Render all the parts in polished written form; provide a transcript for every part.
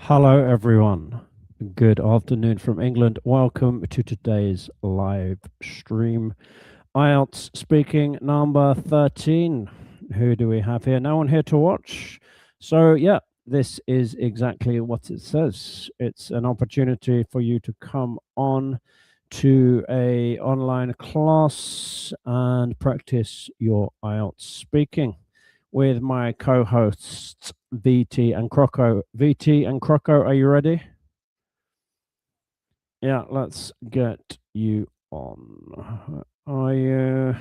Hello, everyone. Good afternoon from England. Welcome to today's live stream. IELTS speaking number 13. Who do we have here? No one here to watch. So, yeah, this is exactly what it says. It's an opportunity for you to come on to a online class and practice your IELTS speaking with my co-hosts VT and Croco. VT and Croco, are you ready? Yeah, let's get you on. Are you?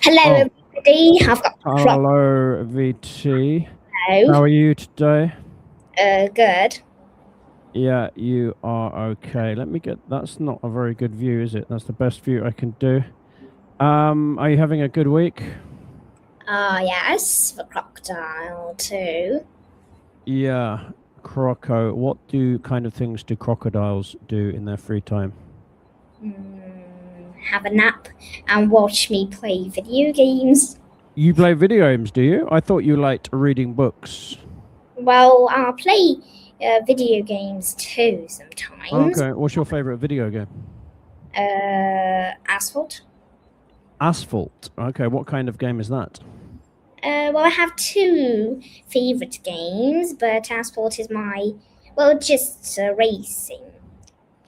Hello, Oh, everybody. I've got Croco. hello, VT. How are you today? Good. Yeah, you are okay. Let me get. That's not a very good view, is it? That's the best view I can do. Are you having a good week? Yes, for crocodile too. Yeah, Croco. What kind of things do crocodiles do in their free time? Have a nap and watch me play video games. You play video games, do you? I thought you liked reading books. Well, I'll play video games too sometimes. Okay, what's your favorite video game? Asphalt. Asphalt. Okay, what kind of game is that? Well, I have two favorite games, but Asphalt is my, just racing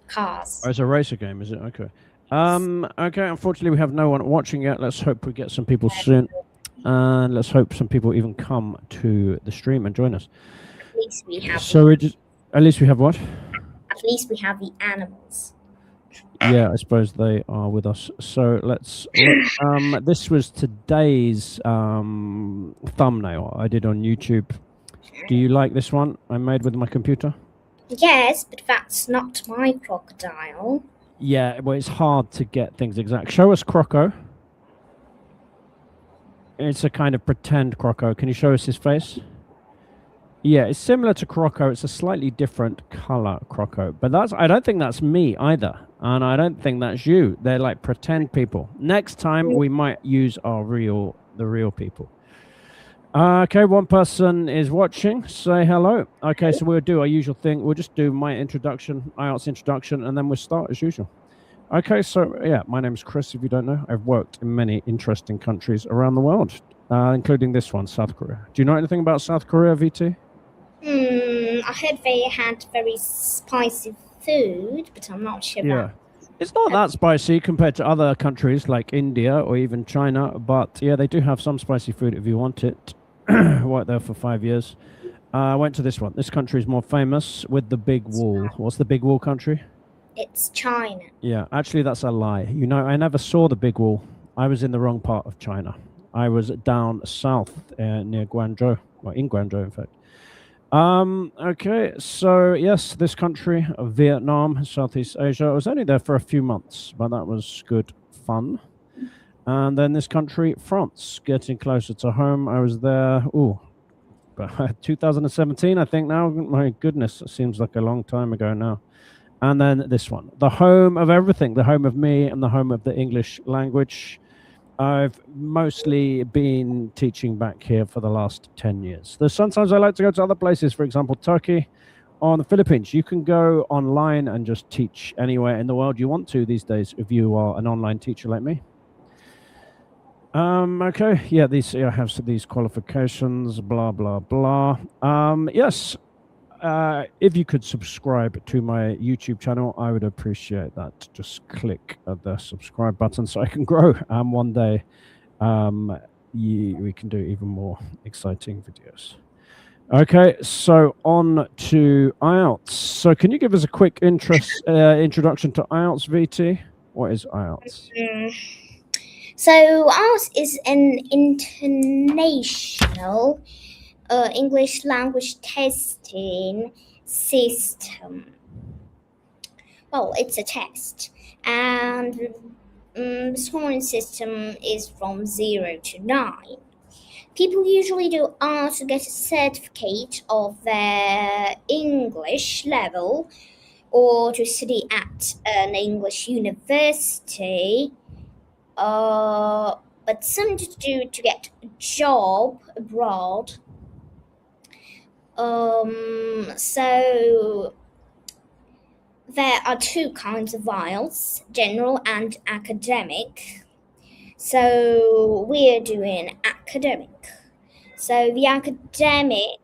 cars. Oh, it's a racer game, is it? Okay. Okay, unfortunately we have no one watching yet. Let's hope we get some people soon. And let's hope some people even come to the stream and join us. At least we have. At least we have what? At least we have the animals. Yeah, I suppose they are with us. So let's look. This was today's thumbnail I did on YouTube. Do you like this one I made with my computer? Yes, but that's not my crocodile. Yeah, well, it's hard to get things exact. Show us Croco. It's a kind of pretend Croco. Can you show us his face? Yeah, it's similar to Croco. It's a slightly different color Croco. But I don't think that's me either. And I don't think that's you. They're like pretend people. Next time we might use the real people. Okay, one person is watching. Say hello. Okay, so we'll do our usual thing. We'll just do my introduction, IELTS introduction, and then we'll start as usual. Okay, so yeah, my name's Chris, if you don't know. I've worked in many interesting countries around the world, including this one, South Korea. Do you know anything about South Korea, VT? I heard they had very spicy food, but I'm not sure Yeah. It's not that spicy compared to other countries like India or even China, but yeah, they do have some spicy food if you want it. Worked there for 5 years. I went to this one. This country is more famous with the big wall. What's the big wall country? It's China. Yeah, actually, that's a lie. You know, I never saw the big wall. I was in the wrong part of China. I was down south near Guangzhou, or in Guangzhou, in fact. Okay, so yes, this country, Vietnam, Southeast Asia. I was only there for a few months, but that was good fun. And then this country, France, getting closer to home. I was there, 2017, I think now. My goodness, it seems like a long time ago now. And then this one, the home of everything, the home of me and the home of the English language. I've mostly been teaching back here for the last 10 years. There's sometimes I like to go to other places, for example, Turkey or the Philippines. You can go online and just teach anywhere in the world you want to these days if you are an online teacher like me. Okay, yeah, I have these qualifications, blah, blah, blah. Yes, if you could subscribe to my YouTube channel, I would appreciate that. Just click the subscribe button so I can grow. One day, we can do even more exciting videos. Okay, so on to IELTS. So can you give us a quick introduction to IELTS, VT? What is IELTS? So IELTS is an international English language testing system. Well, it's a test, and the scoring system is from 0 to 9. People usually do IELTS to get a certificate of their English level or to study at an English university. But some to do to get a job abroad. So there are two kinds of IELTS, general and academic. So we're doing academic. So the academic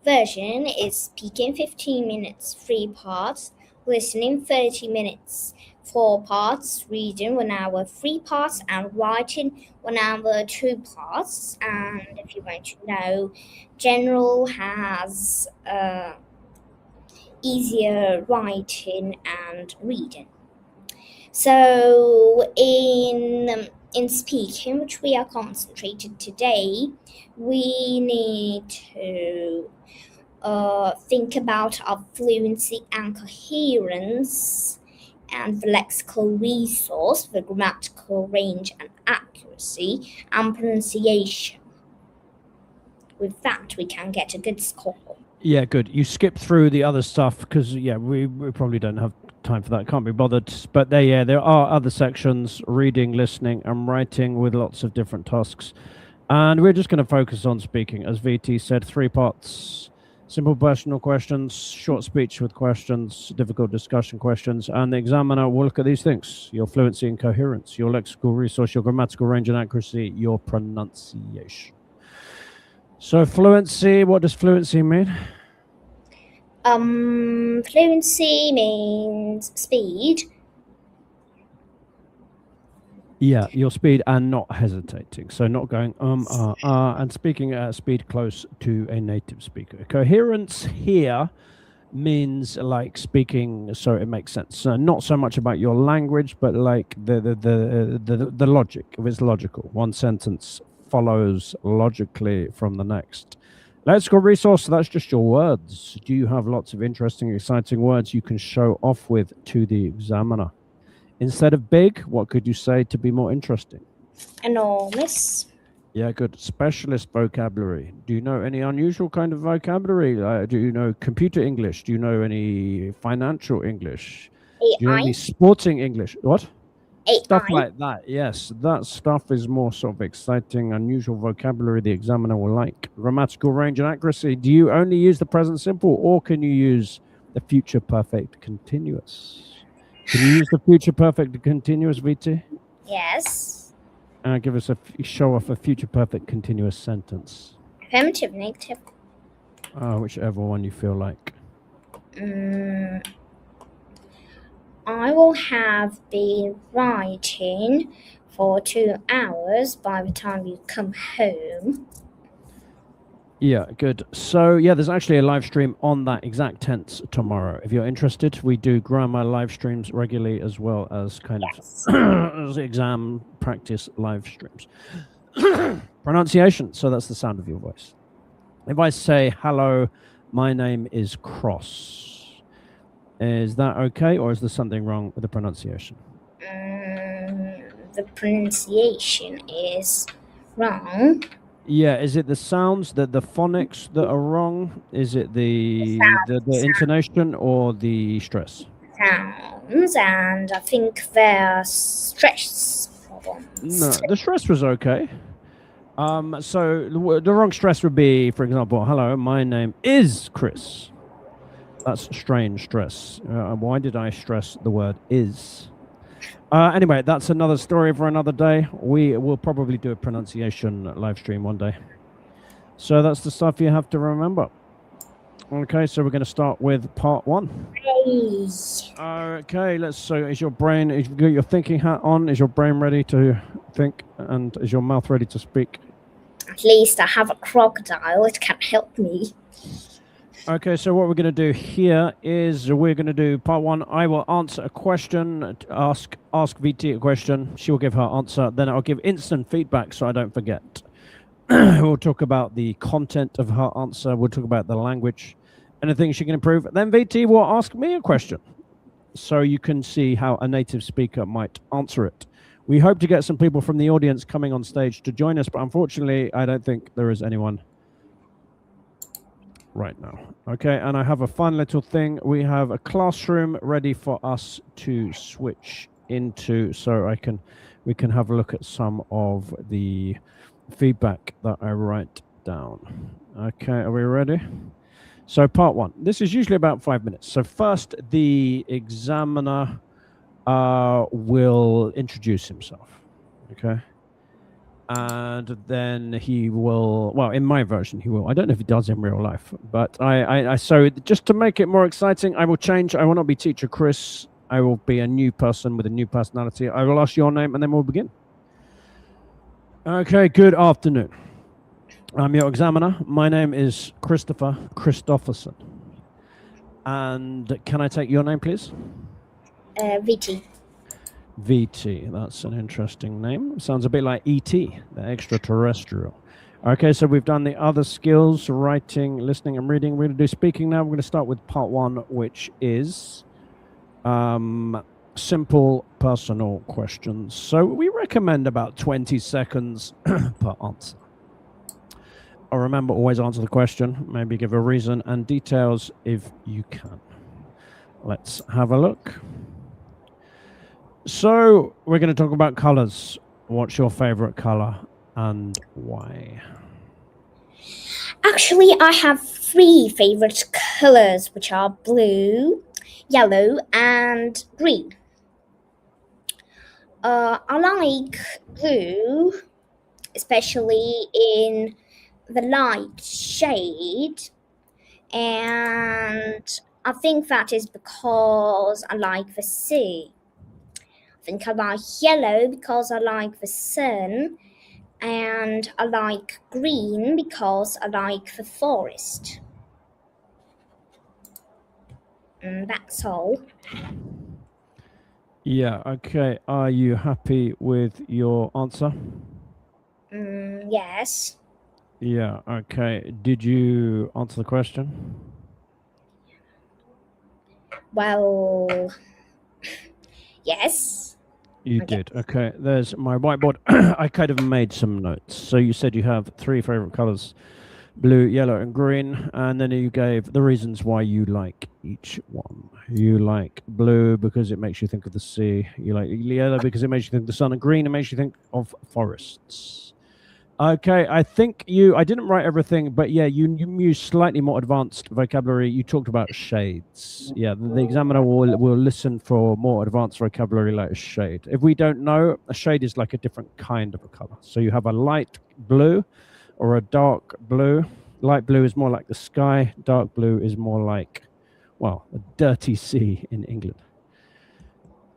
version is speaking 15 minutes, 3 parts, listening 30 minutes, 4 parts, reading 1 hour, 3 parts, and writing 1 hour, 2 parts. And if you want to know, general has easier writing and reading. So in speaking, which we are concentrated today, we need to think about our fluency and coherence and the lexical resource, the grammatical range and accuracy, and pronunciation. With that, we can get a good score. Yeah, good. You skip through the other stuff because, yeah, we probably don't have time for that. Can't be bothered. But there are other sections, reading, listening, and writing with lots of different tasks. And we're just going to focus on speaking. As VT said, 3 parts. Simple personal questions, short speech with questions, difficult discussion questions, and the examiner will look at these things: your fluency and coherence, your lexical resource, your grammatical range and accuracy, your pronunciation. So fluency, what does fluency mean? Fluency means speed. Yeah, your speed and not hesitating. So not going and speaking at a speed close to a native speaker. Coherence here means like speaking so it makes sense. Not so much about your language, but like the logic. If it's logical, one sentence follows logically from the next. Lexical resource, so that's just your words. Do you have lots of interesting, exciting words you can show off with to the examiner? Instead of big, what could you say to be more interesting? Enormous. Yeah, good. Specialist vocabulary. Do you know any unusual kind of vocabulary? Do you know computer English? Do you know any financial English? AI. Do you know any sporting English? What? AI. Stuff like that. Yes, that stuff is more sort of exciting, unusual vocabulary the examiner will like. Grammatical range and accuracy. Do you only use the present simple, or can you use the future perfect continuous? Can you use the future perfect continuous, VT? Yes. Give us show off a future perfect continuous sentence. Affirmative, negative. Whichever one you feel like. I will have been writing for 2 hours by the time you come home. Yeah, good. So, yeah, there's actually a live stream on that exact tense tomorrow. If you're interested, we do grammar live streams regularly as well as kind of as exam practice live streams. Pronunciation. So that's the sound of your voice. If I say, hello, my name is Cross, is that okay, or is there something wrong with the pronunciation? The pronunciation is wrong. Yeah, is it the sounds, the phonics that are wrong? Is it the intonation or the stress? Sounds, and I think they're stress problems. No, the stress was okay. So the wrong stress would be, for example, hello, my name is Chris. That's strange stress. Why did I stress the word is? Anyway, that's another story for another day. We will probably do a pronunciation live stream one day. So that's the stuff you have to remember. Okay, so we're going to start with part 1. Okay, so is your brain, if you've got your thinking hat on, is your brain ready to think, and is your mouth ready to speak? At least I have a crocodile, it can help me. Okay, so what we're going to do here is we're going to do part 1. I will answer a question, ask VT a question. She will give her answer. Then I'll give instant feedback so I don't forget. We'll talk about the content of her answer. We'll talk about the language, anything she can improve. Then VT will ask me a question so you can see how a native speaker might answer it. We hope to get some people from the audience coming on stage to join us, but unfortunately, I don't think there is anyone right now. Okay, and I have a fun little thing. We have a classroom ready for us to switch into, so we can have a look at some of the feedback that I write down. Okay, are we ready? So part 1. This is usually about 5 minutes. So first, the examiner will introduce himself. Okay. And then he will, well, in my version, he will. I don't know if he does in real life, but so just to make it more exciting, I will change. I will not be teacher Chris. I will be a new person with a new personality. I will ask your name and then we'll begin. Okay, good afternoon. I'm your examiner. My name is Christopher Christopherson. And can I take your name, please? VT. VT, that's an interesting name. Sounds a bit like E.T., the extraterrestrial. Okay, so we've done the other skills, writing, listening, and reading. We're going to do speaking now. We're going to start with part 1, which is simple personal questions. So we recommend about 20 seconds per answer. Or remember, always answer the question, maybe give a reason and details if you can. Let's have a look. So we're going to talk about colors. What's your favorite color and why? Actually, I have 3 favorite colors, which are blue, yellow, and green. I like blue, especially in the light shade, and I think that is because I like the sea. I think I like yellow because I like the sun, and I like green because I like the forest. And that's all. Yeah, okay. Are you happy with your answer? Yes. Yeah, okay. Did you answer the question? Well, yes. You Okay. did. Okay, there's my whiteboard. I kind of made some notes. So you said you have 3 favorite colors, blue, yellow, and green. And then you gave the reasons why you like each one. You like blue because it makes you think of the sea. You like yellow because it makes you think of the sun. And green, it makes you think of forests. Okay, I think I didn't write everything, but yeah, you used slightly more advanced vocabulary. You talked about shades. Yeah, the examiner will listen for more advanced vocabulary like a shade. If we don't know, a shade is like a different kind of a color. So you have a light blue or a dark blue. Light blue is more like the sky. Dark blue is more like, well, a dirty sea in England.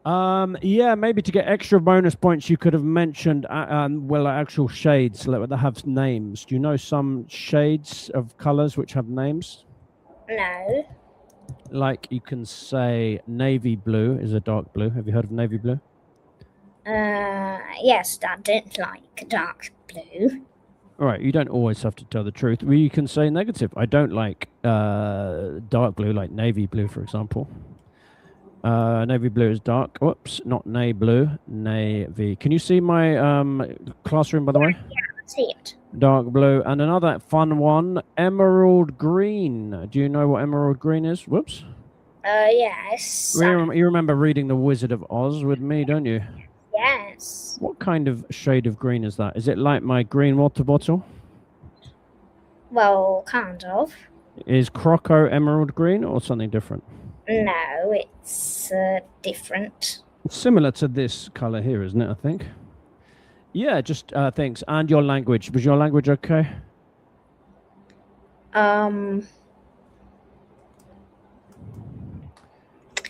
Yeah, maybe to get extra bonus points, you could have mentioned, well, actual shades that have names. Do you know some shades of colors which have names? No. Like you can say navy blue is a dark blue. Have you heard of navy blue? Yes, I don't like dark blue. All right, you don't always have to tell the truth. Well, you can say negative. I don't like dark blue, like navy blue, for example. Navy blue is dark. Whoops, not navy blue, navy. Can you see my classroom, by the way? Yeah, I see it. Dark blue. And another fun one, emerald green. Do you know what emerald green is? Whoops. Yes. You remember reading The Wizard of Oz with me, don't you? Yes. What kind of shade of green is that? Is it like my green water bottle? Well, kind of. Is Croco emerald green or something different? No, it's different. It's similar to this color here, isn't it, I think? Yeah, just thanks. And your language. Was your language okay? Yeah,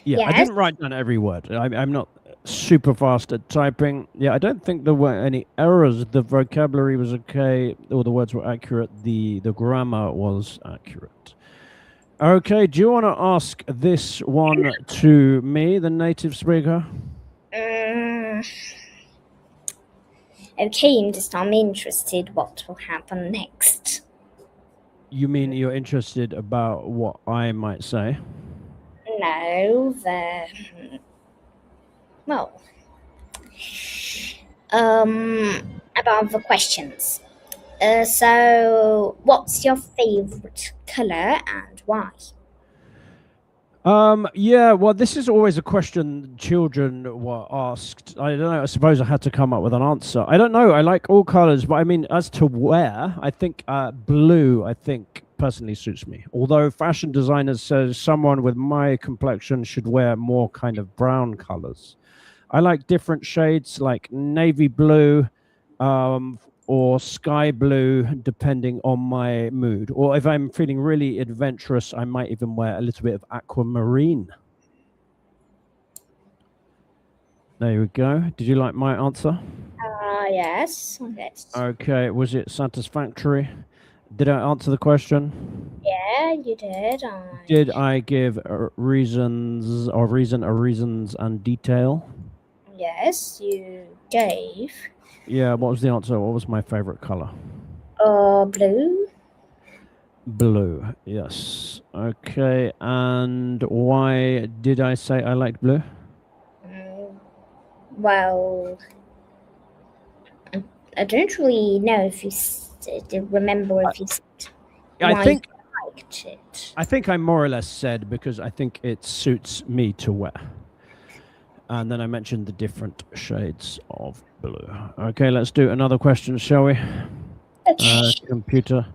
yes. I didn't write down every word. I'm not super fast at typing. Yeah, I don't think there were any errors. The vocabulary was okay. All the words were accurate. The grammar was accurate. Okay, do you want to ask this one to me, the native speaker? Okay, I'm interested what will happen next. You mean you're interested about what I might say? No, about the questions. So, what's your favorite color and why? Yeah, well, this is always a question children were asked. I don't know. I suppose I had to come up with an answer. I don't know. I like all colors, but I mean, as to wear, I think blue, I think personally suits me. Although fashion designers says someone with my complexion should wear more kind of brown colors. I like different shades like navy blue, um, or sky blue, depending on my mood. Or if I'm feeling really adventurous, I might even wear a little bit of aquamarine. There we go. Did you like my answer? Yes. Yes. Okay. Was it satisfactory? Did I answer the question? Yeah, you did. Did I give reasons or reasons and detail? Yes, you gave. Yeah. What was the answer? What was my favorite color? Blue. Blue. Yes. Okay. And why did I say I liked blue? Well, I don't really know if you remember if you said I why think you liked it. I think I more or less said because I think it suits me to wear. And then I mentioned the different shades of blue. Okay, let's do another question, shall we? Okay. Computer.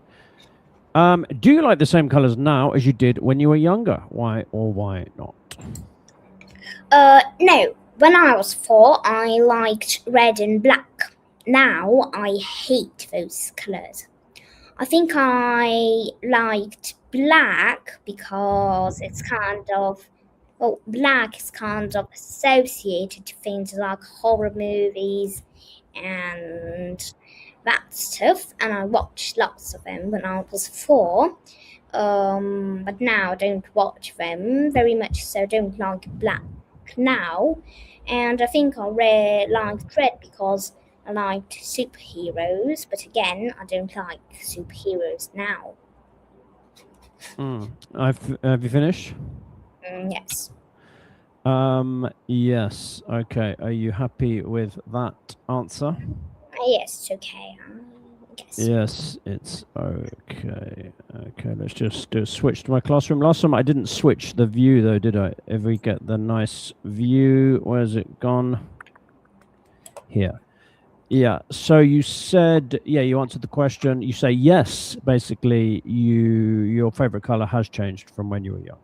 Do you like the same colors now as you did when you were younger? Why or why not? No. When I was 4, I liked red and black. Now I hate those colors. I think I liked black because it's black is kind of associated to things like horror movies and that stuff, and I watched lots of them when I was 4. But now I don't watch them very much, so I don't like black now. And I think I liked red because I liked superheroes, but again, I don't like superheroes now. Have you finished? Yes. Yes. Okay. Are you happy with that answer? Yes, it's okay. Yes. Yes, it's okay. Okay, let's just do a switch to my classroom. Last time I didn't switch the view though, did I? If we get the nice view, where's it gone? Here. Yeah, so you said, yeah, you answered the question. You say yes, basically your favorite color has changed from when you were younger.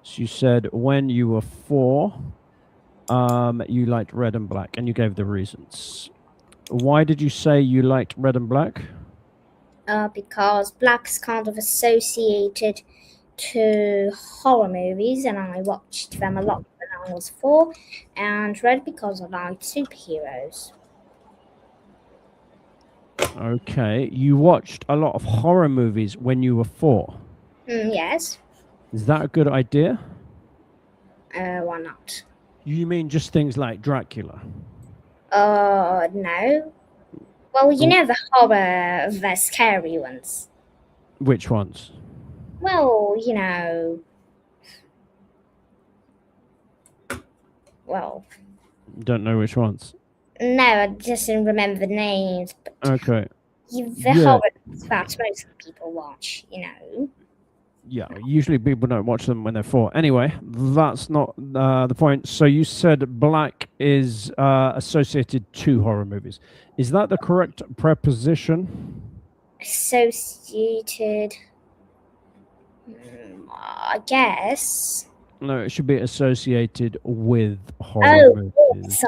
So you said when you were 4, you liked red and black, and you gave the reasons. Why did you say you liked red and black? Because black's kind of associated to horror movies, and I watched them a lot when I was 4, and red because I liked superheroes. Okay, you watched a lot of horror movies when you were 4. Yes. Is that a good idea? Why not? You mean just things like Dracula? No. Well, you know the scary ones. Which ones? Well, you know. Well. Don't know which ones. No, I just didn't remember the names. But Okay. the horror that most people watch, you know. Yeah, usually people don't watch them when they're 4. Anyway, that's not the point. So you said black is associated to horror movies. Is that the correct preposition? Associated. I guess. No, it should be associated with horror movies.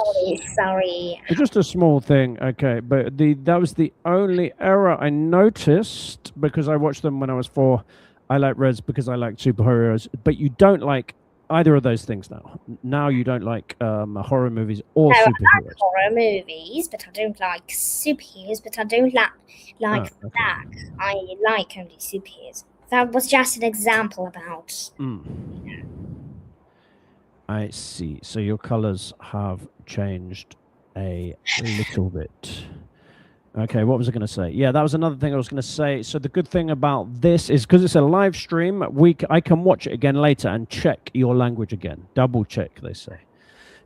Sorry. It's just a small thing, okay. But that was the only error I noticed because I watched them when I was 4. I like reds because I like superheroes, but you don't like either of those things now. Now you don't like horror movies or superheroes. I like horror movies, but I don't like superheroes. But I don't like black. I like only superheroes. That was just an example about. I see. So your colors have changed a little bit. Okay, what was I going to say? Yeah, that was another thing I was going to say. So the good thing about this is because it's a live stream, I can watch it again later and check your language again. Double check, they say,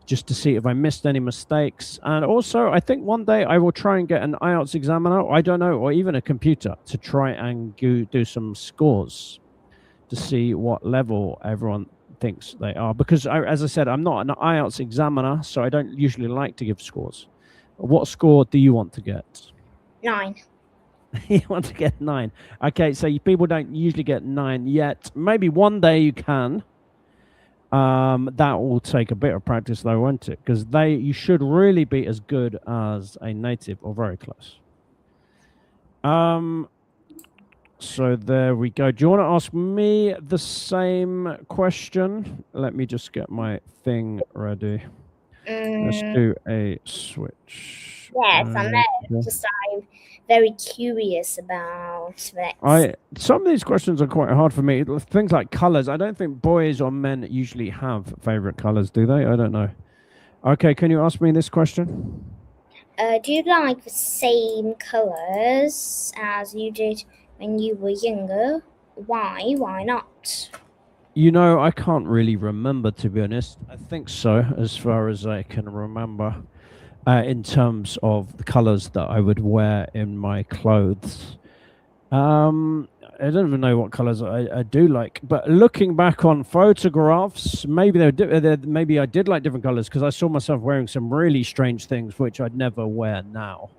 just to see if I missed any mistakes. And also, I think one day I will try and get an IELTS examiner, I don't know, or even a computer to try and do some scores, to see what level everyone thinks they are. Because, as I said, I'm not an IELTS examiner, so I don't usually like to give scores. What score do you want to get? 9. You want to get 9. Okay, so people don't usually get 9 yet. Maybe one day you can. That will take a bit of practice, though, won't it? Because you should really be as good as a native or very close. So there we go. Do you want to ask me the same question? Let me just get my thing ready. Let's do a switch. Yes, I know. Just I'm very curious about that. Some of these questions are quite hard for me. Things like colors. I don't think boys or men usually have favorite colors, do they? I don't know. Okay, can you ask me this question? Do you like the same colors as you did when you were younger? Why? Why not? You know, I can't really remember, to be honest. I think so, as far as I can remember, in terms of the colors that I would wear in my clothes. I don't even know what colors I do like, but looking back on photographs, maybe maybe I did like different colors because I saw myself wearing some really strange things which I'd never wear now.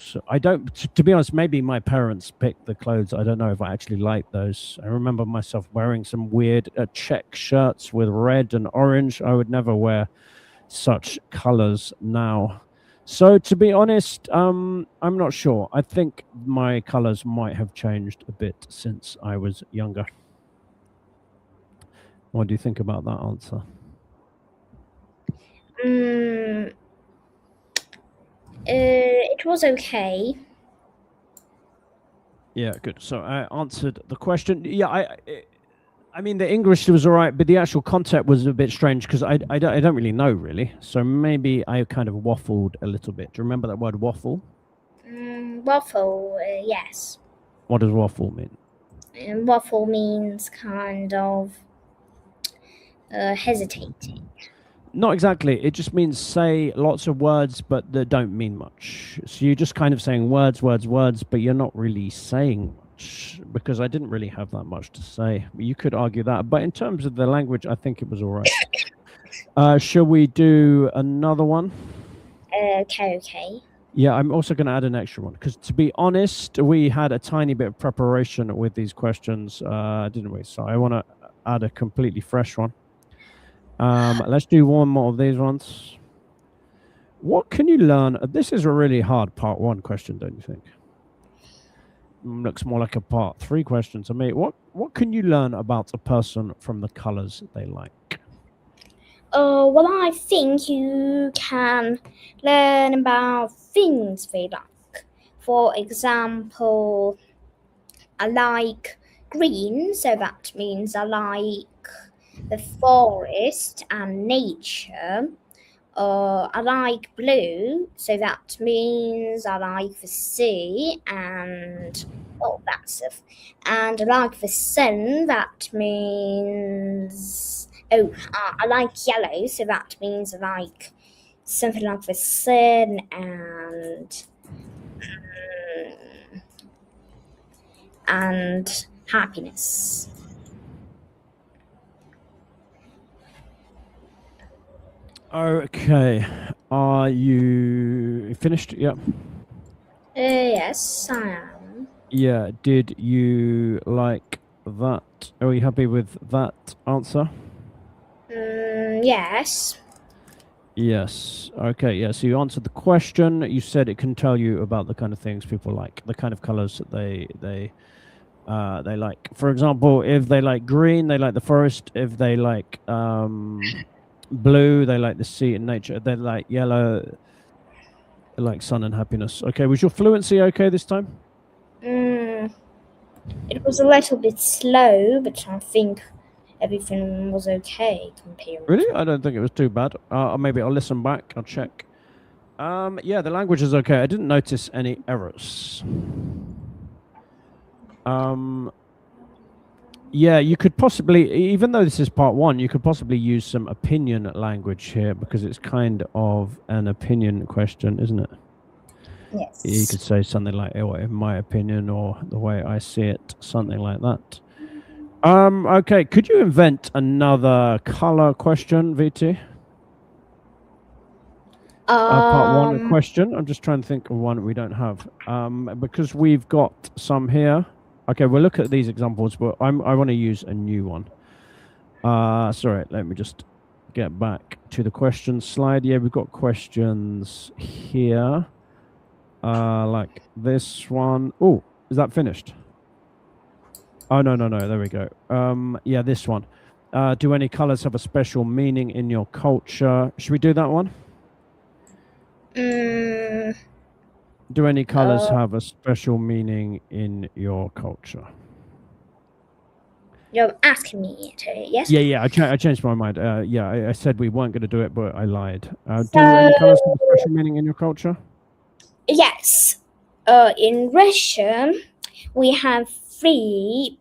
So I don't, to be honest, maybe my parents picked the clothes. I don't know if I actually like those. I remember myself wearing some weird check shirts with red and orange. I would never wear such colors now. So to be honest, I'm not sure. I think my colors might have changed a bit since I was younger. What do you think about that answer? It was okay. Yeah, good. So I answered the question. Yeah, I mean, the English was all right, but the actual concept was a bit strange because I don't really know, really. So maybe I kind of waffled a little bit. Do you remember that word waffle? Waffle, yes. What does waffle mean? Waffle means kind of hesitating. Not exactly. It just means say lots of words, but that don't mean much. So you're just kind of saying words, but you're not really saying much because I didn't really have that much to say. You could argue that. But in terms of the language, I think it was all right. Shall we do another one? Okay. Yeah, I'm also going to add an extra one because, to be honest, we had a tiny bit of preparation with these questions, didn't we? So I want to add a completely fresh one. Let's do one more of these ones. What can you learn? This is a really hard part 1 question, don't you think? Looks more like a part 3 question to me. What can you learn about a person from the colors they like? Well, I think you can learn about things they like. For example, I like green, so that means I like the forest and nature. I like blue, so that means I like the sea and that stuff. And I like the sun, that means I like yellow, so that means I like something like the sun and happiness. Okay. Are you finished? Yeah. Yes, I am. Yeah. Did you like that? Are you happy with that answer? Yes. Yes. Okay. Yeah. So you answered the question. You said it can tell you about the kind of things people like, the kind of colors that they like. For example, if they like green, they like the forest. If they like blue, they like the sea and nature. If they like yellow, they like sun and happiness. Okay. Was your fluency okay this time? It was a little bit slow, but I think everything was okay compared. Really? I don't think it was too bad. Maybe I'll listen back. I'll check. Yeah, the language is okay. I didn't notice any errors. Yeah, you could possibly, even though this is part 1, you could possibly use some opinion language here because it's kind of an opinion question, isn't it? Yes. You could say something like, "Oh, in my opinion," or "the way I see it," something like that. Okay, could you invent another color question, VT? Part one question. I'm just trying to think of one we don't have. Because we've got some here. Okay, we'll look at these examples, but I want to use a new one. Sorry, let me just get back to the questions slide. Yeah, we've got questions here. Like this one. Oh, is that finished? Oh, no. There we go. Yeah, this one. Do any colors have a special meaning in your culture? Should we do that one? Do any colors have a special meaning in your culture? You're asking me to, yes? Yeah. I changed my mind. Yeah, I said we weren't going to do it, but I lied. Do any colors have a special meaning in your culture? Yes. In Russia, we have three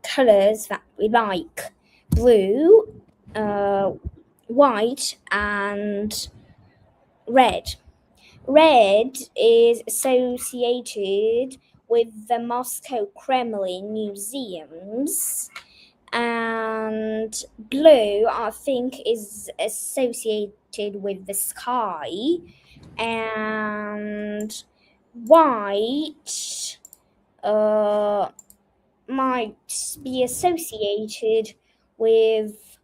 colors that we like: blue, white, and red. Red is associated with the Moscow Kremlin museums, and blue, I think, is associated with the sky, and white might be associated with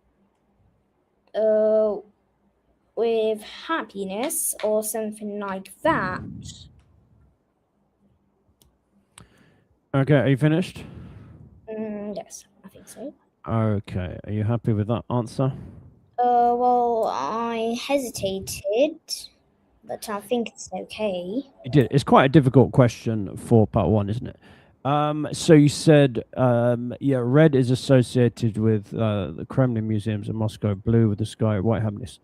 happiness or something like that. Okay, are you finished? Yes, I think so. Okay, are you happy with that answer? Well, I hesitated, but I think it's okay. You did. It's quite a difficult question for part one, isn't it? So you said, yeah, red is associated with the Kremlin museums in Moscow, blue with the sky, white happiness.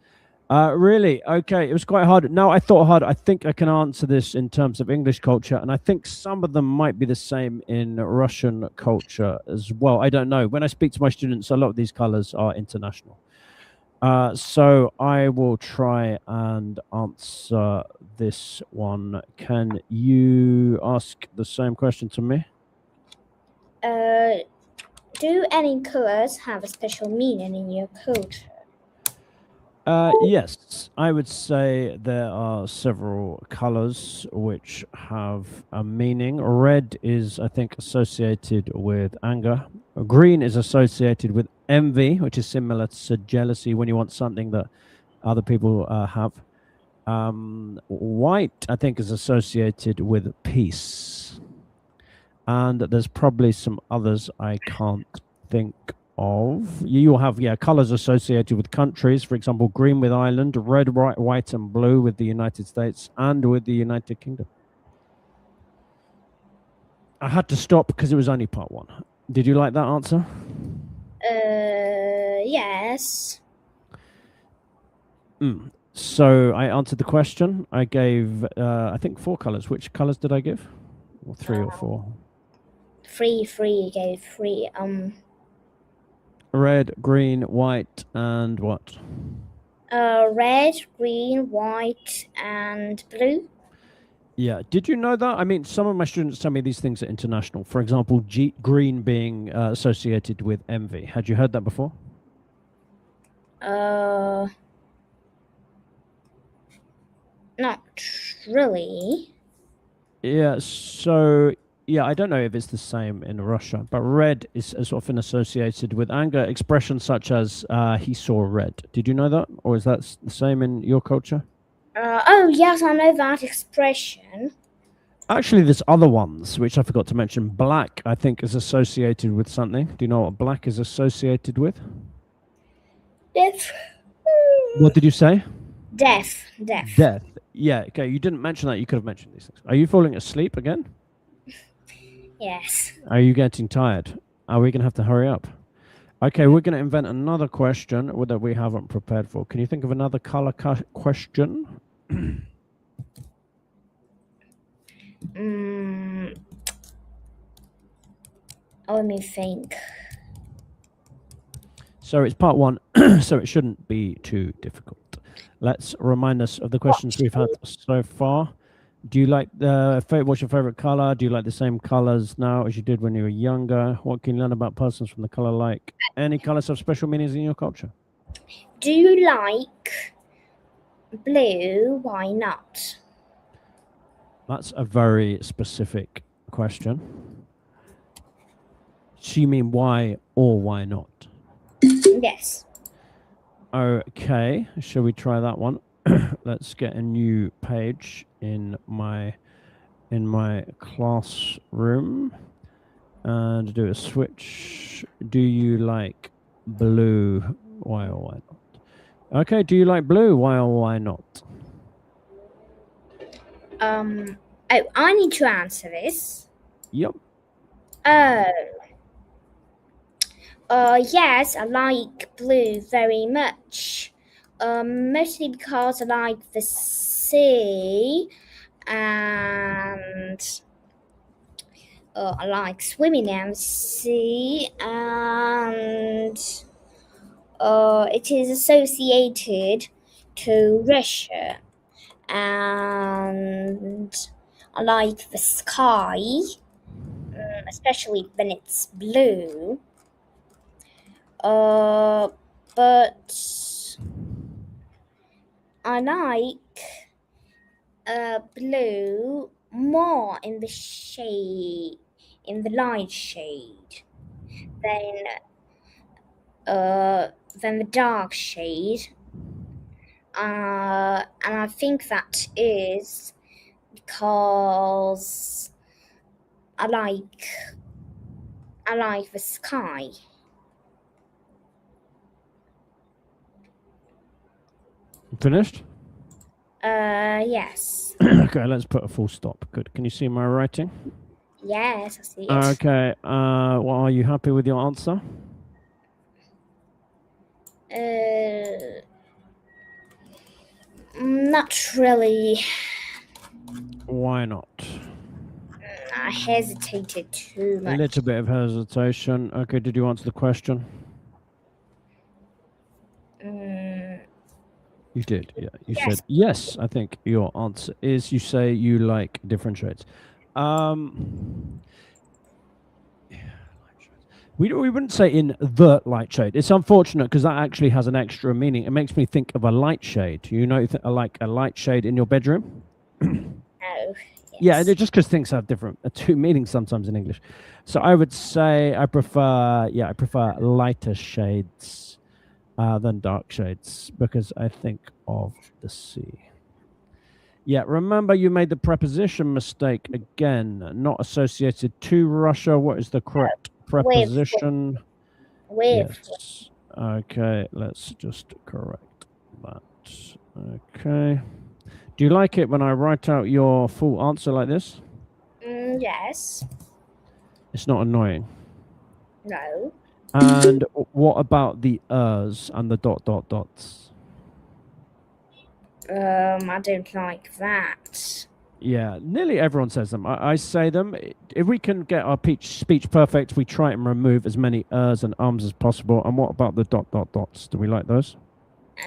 Really? Okay, it was quite hard. No, I thought hard. I think I can answer this in terms of English culture, and I think some of them might be the same in Russian culture as well. I don't know. When I speak to my students, a lot of these colors are international. So I will try and answer this one. Can you ask the same question to me? Do any colors have a special meaning in your culture? Yes, I would say there are several colors which have a meaning. Red is, I think, associated with anger. Green is associated with envy, which is similar to jealousy when you want something that other people have. White, I think, is associated with peace. And there's probably some others I can't think of. You'll have, colors associated with countries. For example, green with Ireland, red, white, and blue with the United States and with the United Kingdom. I had to stop because it was only part one. Did you like that answer? Yes. So I answered the question. I gave, I think, 4 colors. Which colors did I give? Or 3 or 4? Three. You gave 3. Red, green, white, and what? Red, green, white, and blue. Yeah. Did you know that? I mean, some of my students tell me these things are international. For example, green being associated with envy. Had you heard that before? Not really. Yeah. So, yeah, I don't know if it's the same in Russia, but red is often associated with anger. Expressions such as he saw red. Did you know that? Or is that the same in your culture? Oh, yes, I know that expression. Actually, there's other ones, which I forgot to mention. Black, I think, is associated with something. Do you know what black is associated with? Death. What did you say? Death. Death. Yeah, okay, you didn't mention that. You could have mentioned these things. Are you falling asleep again? Yes. Are you getting tired? Are we going to have to hurry up? Okay, we're going to invent another question that we haven't prepared for. Can you think of another color question? Let me think. So it's part one, so it shouldn't be too difficult. Let's remind us of the questions we've had so far. Do you like what's your favorite color? Do you like the same colors now as you did when you were younger? What can you learn about persons from the color like? Any colors have special meanings in your culture? Do you like blue? Why not? That's a very specific question. So you mean why or why not? Yes. Okay, shall we try that one? Let's get a new page in my classroom and do a switch. Do you like blue? Why or why not? Okay, do you like blue? Why or why not? Oh, I need to answer this. Yep. Yes, I like blue very much. Mostly because I like the sea and I like swimming in the sea, and it is associated to Russia, and I like the sky, especially when it's blue. But I like blue more in the shade, in the light shade, than the dark shade. And I think that is because I like the sky. Finished? Yes. Okay, let's put a full stop. Good. Can you see my writing? Yes, I see it. Okay. Well, are you happy with your answer? Not really. Why not? I hesitated too A much. little bit of hesitation. Okay, did you answer the question? You did, yeah. You Yes. said yes. I think your answer is you say you like different shades. We wouldn't say in the light shade. It's unfortunate because that actually has an extra meaning. It makes me think of a light shade. You know, like a light shade in your bedroom. Oh, Yeah, yes. and just because things have different two meanings sometimes in English. So I would say I prefer lighter shades than dark shades because I think of the sea. Yeah, remember you made the preposition mistake again. Not associated to Russia. What is the correct preposition? With. Yes. Okay, let's just correct that. Okay. Do you like it when I write out your full answer like this? Yes. It's not annoying. No. And what about the ers and the dots? I don't like that. Yeah, nearly everyone says them. I say them. If we can get our speech perfect, we try and remove as many ers and ums as possible. And what about the dots? Do we like those?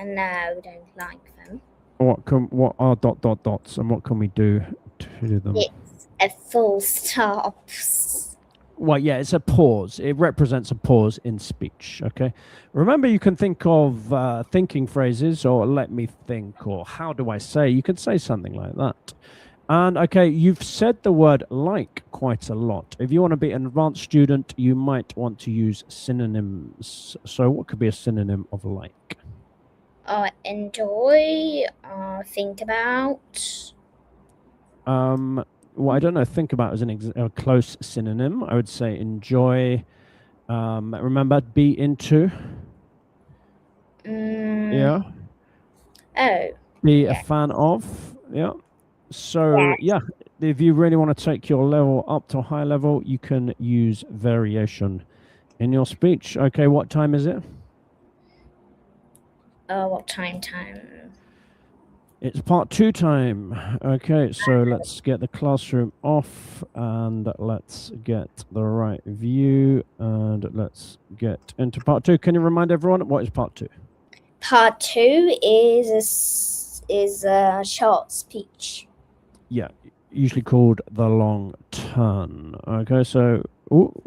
No, we don't like them. What are dots and what can we do to them? It's a full stop. Well, yeah, it's a pause. It represents a pause in speech, okay? Remember, you can think of thinking phrases or let me think or how do I say? You can say something like that. And, okay, you've said the word like quite a lot. If you want to be an advanced student, you might want to use synonyms. So what could be a synonym of like? Enjoy, think about. Well, I don't know. Think about as a close synonym. I would say enjoy. Remember, be into. Yeah. Oh. Be a fan of. Yeah. So, yeah, if you really want to take your level up to a high level, you can use variation in your speech. Okay, what time is it? What time? It's part 2 time. Okay, so let's get the classroom off and let's get the right view and let's get into part 2. Can you remind everyone what is part 2? Part 2 is a short speech. Yeah, usually called the long turn. Okay, so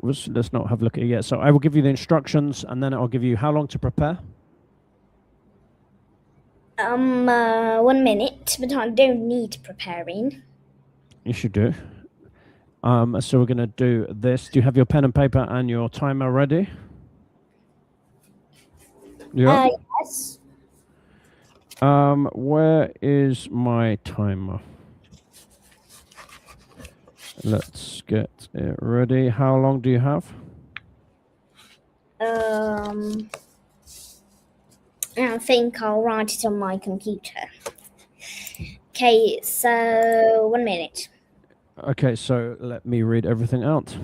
let's not have a look at it yet. So I will give you the instructions, and then I'll give you how long to prepare. 1 minute, but I don't need preparing. You should do. So we're going to do this. Do you have your pen and paper and your timer ready? Yeah. Yes. Where is my timer? Let's get it ready. How long do you have? I think I'll write it on my computer. Okay, so 1 minute. Okay, so let me read everything out.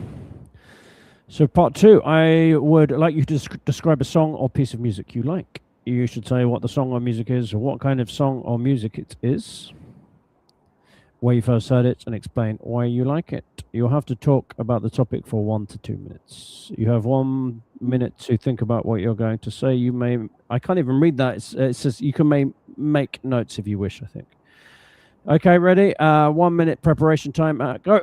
So part 2, I would like you to describe a song or piece of music you like. You should say what the song or music is, or what kind of song or music it is, where you first heard it, and explain why you like it. You'll have to talk about the topic for 1 to 2 minutes. You have 1 minute to think about what you're going to say. I can't even read that. It says you can make notes if you wish, I think. Okay, ready? 1 minute preparation time. Go.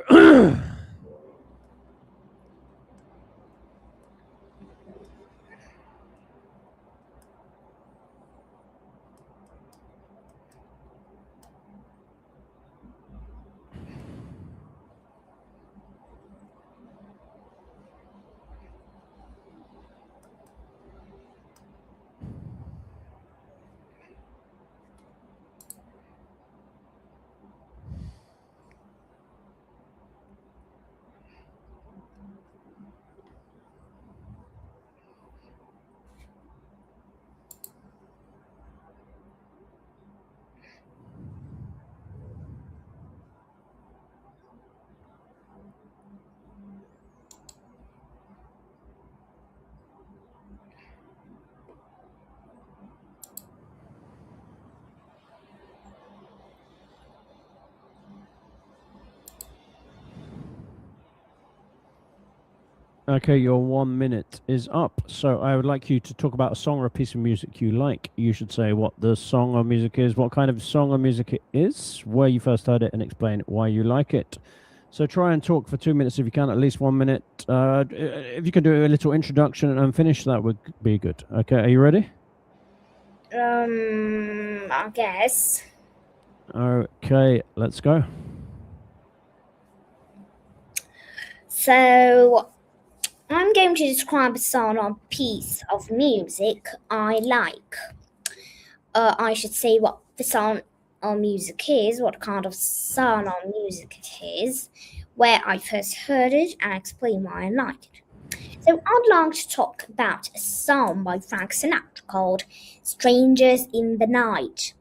Okay, your 1 minute is up. So I would like you to talk about a song or a piece of music you like. You should say what the song or music is, what kind of song or music it is, where you first heard it, and explain why you like it. So try and talk for 2 minutes if you can, at least 1 minute. If you can do a little introduction and finish, that would be good. Okay, are you ready? I guess. Okay, let's go. So I'm going to describe a song or piece of music I like. I should say what the song or music is, what kind of song or music it is, where I first heard it, and explain why I like it. So I'd like to talk about a song by Frank Sinatra called Strangers in the Night.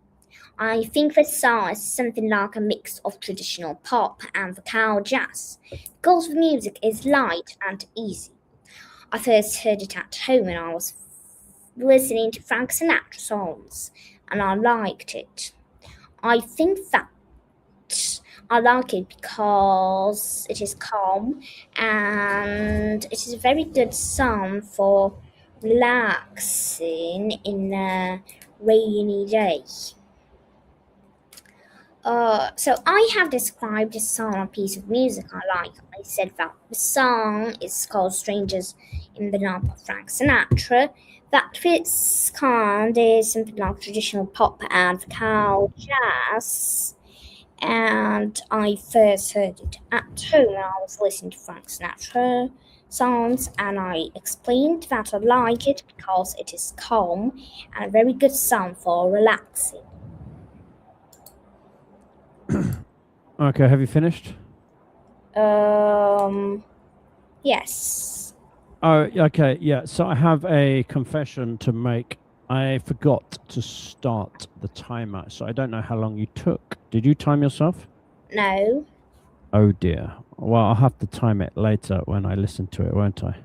I think the song is something like a mix of traditional pop and vocal jazz, because the music is light and easy. I first heard it at home when I was listening to Frank Sinatra songs, and I liked it. I think that I like it because it is calm and it is a very good song for relaxing in a rainy day. So I have described a song or piece of music I like. I said that the song is called Strangers in the Night by Frank Sinatra. That this kind is something like traditional pop and vocal jazz. And I first heard it at home when I was listening to Frank Sinatra songs, and I explained that I like it because it is calm and a very good song for relaxing. Okay, have you finished? Yes. Oh, okay, yeah. So I have a confession to make. I forgot to start the timer, so I don't know how long you took. Did you time yourself? No. Oh dear. Well, I'll have to time it later when I listen to it, won't I?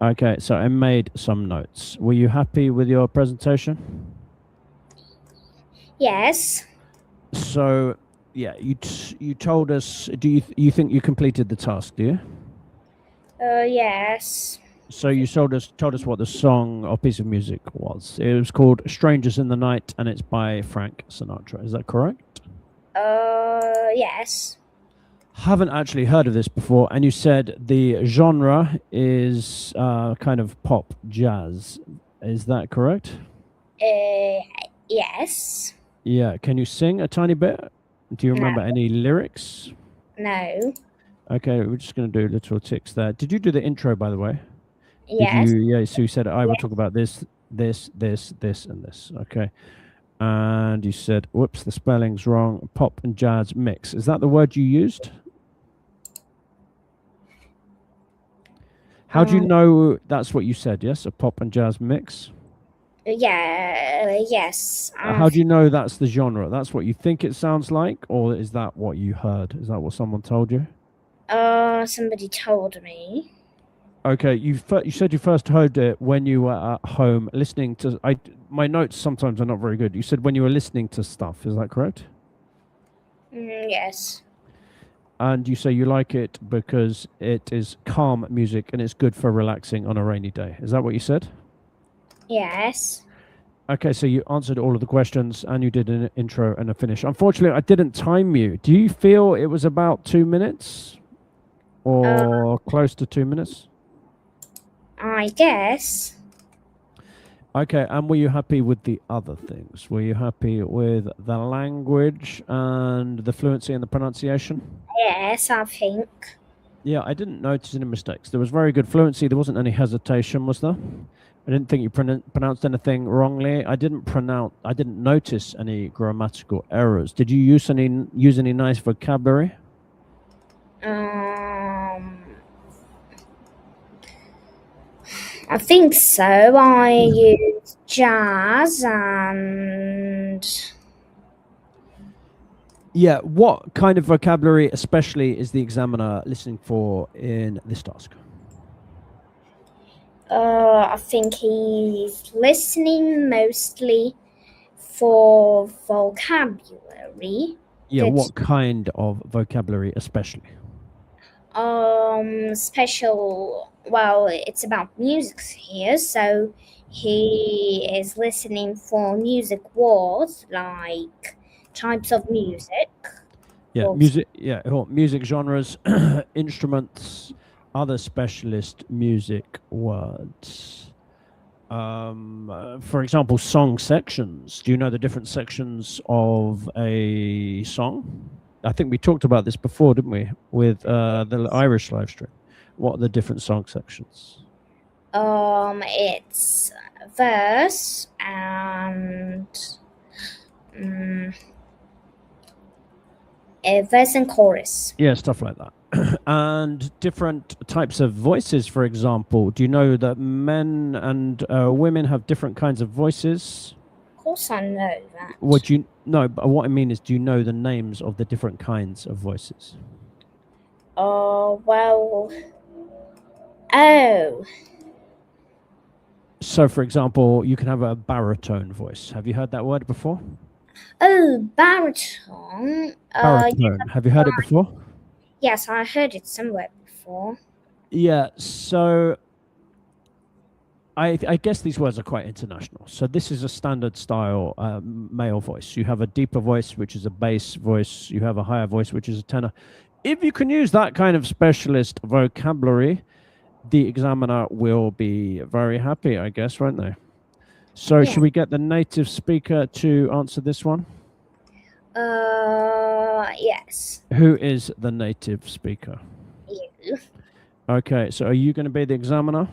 Okay, so I made some notes. Were you happy with your presentation? Yes. So, yeah, you told us. Do you think you completed the task? Do you? Yes. So you told us what the song or piece of music was. It was called "Strangers in the Night" and it's by Frank Sinatra. Is that correct? Yes. Haven't actually heard of this before. And you said the genre is kind of pop jazz. Is that correct? Yes. Yeah. Can you sing a tiny bit? Do you remember any lyrics? No. Okay, we're just going to do little ticks there. Did you do the intro, by the way? Did Yes. you? Yeah, so you said, I will talk about this, this, this, this, and this. Okay. And you said, whoops, the spelling's wrong. Pop and jazz mix. Is that the word you used? How do you know that's what you said? Yes, a pop and jazz mix. Yeah. Yes. How do you know that's the genre? That's what you think it sounds like, or is that what you heard? Is that what someone told you? Somebody told me. Okay, you said you first heard it when you were at home listening to. My notes sometimes are not very good. You said when you were listening to stuff. Is that correct? Yes. And you say you like it because it is calm music and it's good for relaxing on a rainy day. Is that what you said? Yes. Okay, so you answered all of the questions and you did an intro and a finish. Unfortunately, I didn't time you. Do you feel it was about 2 minutes or close to 2 minutes? I guess. Okay, and were you happy with the other things? Were you happy with the language and the fluency and the pronunciation? Yes, I think. Yeah, I didn't notice any mistakes. There was very good fluency. There wasn't any hesitation, was there? I didn't think you pronounced anything wrongly. I didn't notice any grammatical errors. Did you use any nice vocabulary? I think so. I use jazz and Yeah, what kind of vocabulary especially is the examiner listening for in this task? I think he's listening mostly for vocabulary. Yeah, what kind of vocabulary especially? Special. Well, it's about music here, so he is listening for music words like types of music. Yeah, music. Yeah, music genres, instruments, other specialist music words. For example, song sections. Do you know the different sections of a song? I think we talked about this before, didn't we? With the Irish live stream. What are the different song sections? It's verse and verse and chorus. Yeah, stuff like that. And different types of voices, for example. Do you know that men and women have different kinds of voices? Of course I know that. But what I mean is, do you know the names of the different kinds of voices? So, for example, you can have a baritone voice. Have you heard that word before? Oh, baritone. Baritone. Have you heard it before? Yes, I heard it somewhere before. Yeah, so I guess these words are quite international. So this is a standard style male voice. You have a deeper voice, which is a bass voice. You have a higher voice, which is a tenor. If you can use that kind of specialist vocabulary, the examiner will be very happy, I guess, won't they? So should we get the native speaker to answer this one? Yes. Who is the native speaker? You. Okay, so are you going to be the examiner?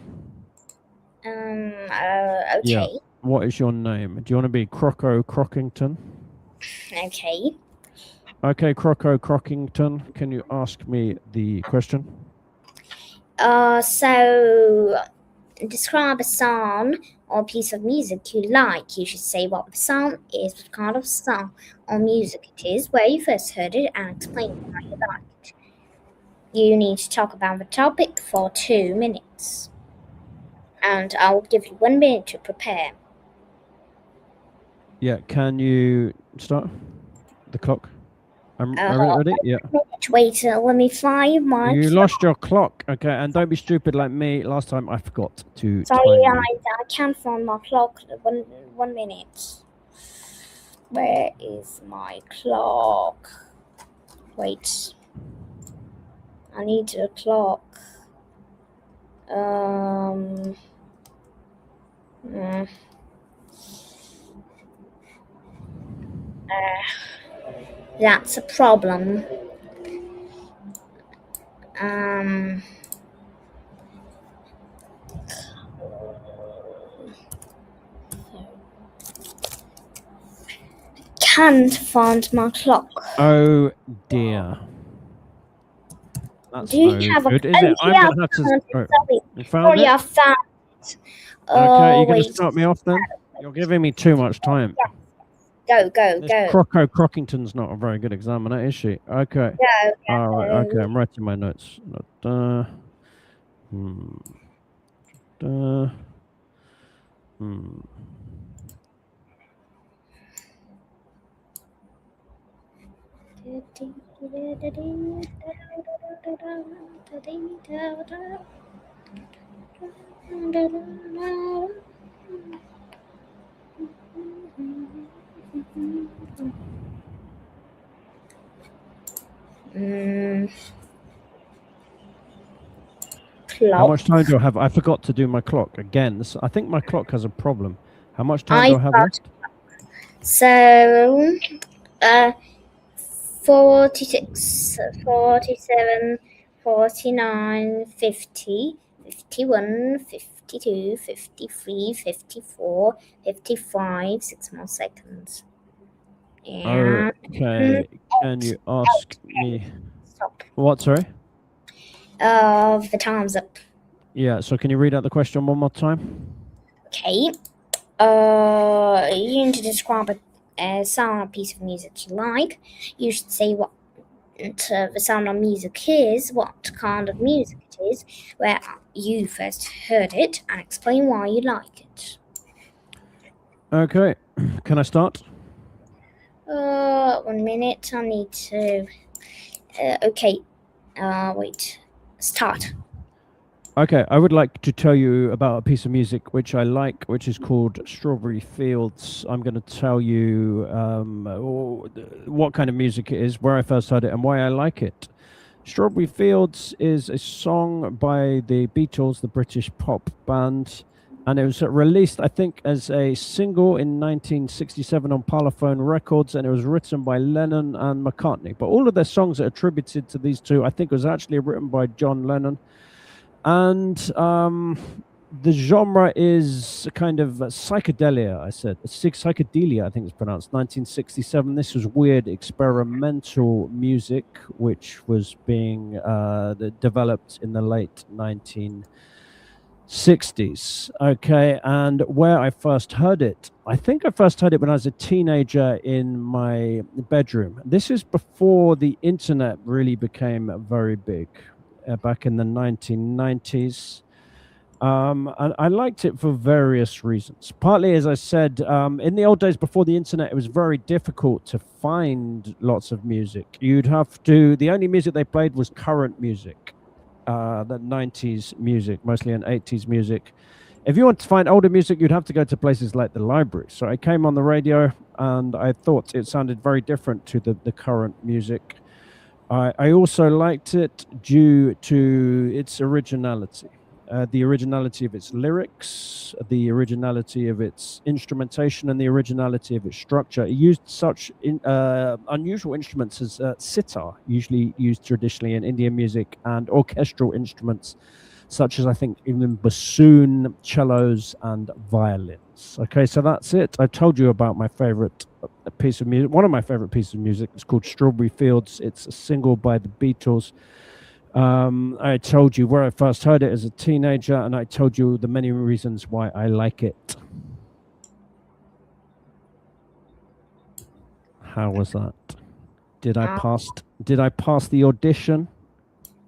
Okay. Yeah. What is your name? Do you want to be Croco Crockington? Okay. Okay, Croco Crockington, can you ask me the question? So describe a song or piece of music you like. You should say what the song is, what kind of song or music it is, where you first heard it, and explain why you like it. You need to talk about the topic for 2 minutes. And I will give you 1 minute to prepare. Yeah, can you start the clock? I'm ready? Yeah. Wait, let me find my You lost your clock. Okay, and don't be stupid like me. Last time I forgot to Sorry, time you. I can't find my clock. 1 minute. Where is my clock? Wait. I need a clock. That's a problem. Can't find my clock. Oh dear. That's Do you no have a? good, is it? I'm Yeah, gonna have to. sorry. You found Sorry, it? I found. Okay, you're gonna Wait. start me off then. You're giving me too much time. Go. This Crockington's not a very good examiner, is she? Okay. Go. All right. Okay, I'm writing my notes. How much time do I have? I forgot to do my clock again. I think my clock has a problem. How much time do I have left? So, 46, 47, 49, 50, 51, 52, 53, 54, 55, 6 more seconds. And okay, can you ask me? Stop. What, sorry? The time's up. Yeah, so can you read out the question one more time? Okay. You need to describe a sound or piece of music you like. You should say what the sound of music is, what kind of music it is, where you first heard it, and explain why you like it. Okay, can I start? 1 minute, I need to... okay, wait, start. Okay, I would like to tell you about a piece of music which I like, which is called Strawberry Fields. I'm going to tell you what kind of music it is, where I first heard it, and why I like it. Strawberry Fields is a song by the Beatles, the British pop band, and it was released, I think, as a single in 1967 on Parlophone Records, and it was written by Lennon and McCartney. But all of their songs are attributed to these two. I think it was actually written by John Lennon. And the genre is kind of psychedelia, I said. Psychedelia, I think it's pronounced, 1967. This was weird experimental music, which was being developed in the late 1960s. Okay, and where I first heard it, I think I first heard it when I was a teenager in my bedroom. This is before the internet really became very big. Back in the 1990s. And I liked it for various reasons. Partly, as I said, in the old days before the internet, it was very difficult to find lots of music. You'd have to, the only music they played was current music, the 90s music, mostly and 80s music. If you want to find older music, you'd have to go to places like the library. So I came on the radio and I thought it sounded very different to the current music. I also liked it due to its originality, the originality of its lyrics, the originality of its instrumentation, and the originality of its structure. It used such unusual instruments as sitar, usually used traditionally in Indian music, and orchestral instruments, such as I think even bassoon, cellos, and violins. Okay, so that's it. I told you about my favorite piece of music. One of my favorite pieces of music is called Strawberry Fields. It's a single by the Beatles. I told you where I first heard it as a teenager, and I told you the many reasons why I like it. How was that? Did I pass the audition?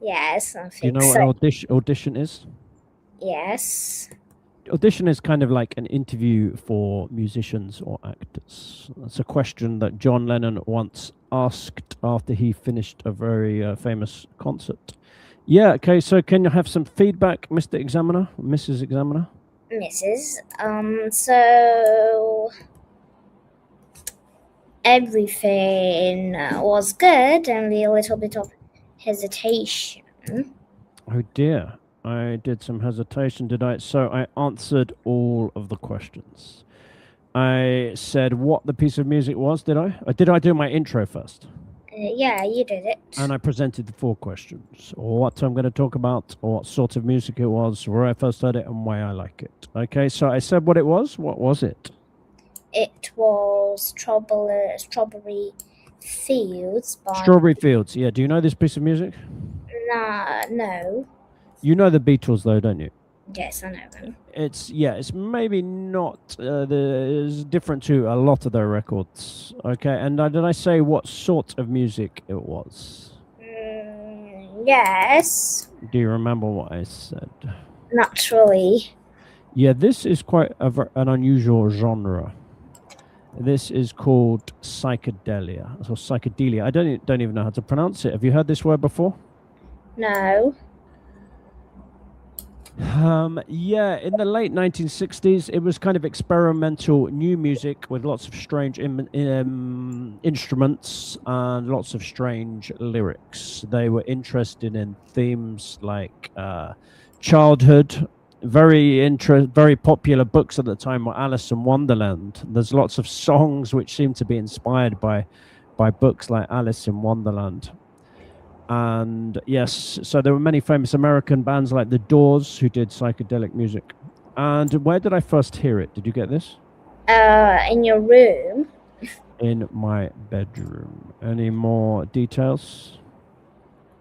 Yes, I think so. Do you know what an audition is? Yes. Audition is kind of like an interview for musicians or actors. That's a question that John Lennon once asked after he finished a very famous concert. Yeah, okay, so can you have some feedback, Mr. Examiner, Mrs. Examiner? Mrs. So everything was good, only a little bit of hesitation. Oh dear, I did some hesitation, did I? So I answered all of the questions. I said what the piece of music was, did I? Or did I do my intro first? Yeah, you did it. And I presented the 4 questions, or what I'm going to talk about, or what sort of music it was, where I first heard it, and why I like it. Okay, so I said what it was. What was it? It was Strawberry Fields by... Strawberry Fields. Yeah, do you know this piece of music? No. You know the Beatles, though, don't you? Yes, I know them. It's maybe not it's different to a lot of their records. Okay, and did I say what sort of music it was? Yes. Do you remember what I said? Not really. Yeah, this is quite an unusual genre. This is called psychedelia, or psychedelia. I don't even know how to pronounce it. Have you heard this word before? No. Yeah, in the late 1960s, it was kind of experimental new music with lots of strange instruments and lots of strange lyrics. They were interested in themes like childhood. Very popular books at the time were Alice in Wonderland. There's lots of songs which seem to be inspired by books like Alice in Wonderland. And yes, so there were many famous American bands like The Doors who did psychedelic music. And where did I first hear it? Did you get this? In your room. In my bedroom. Any more details?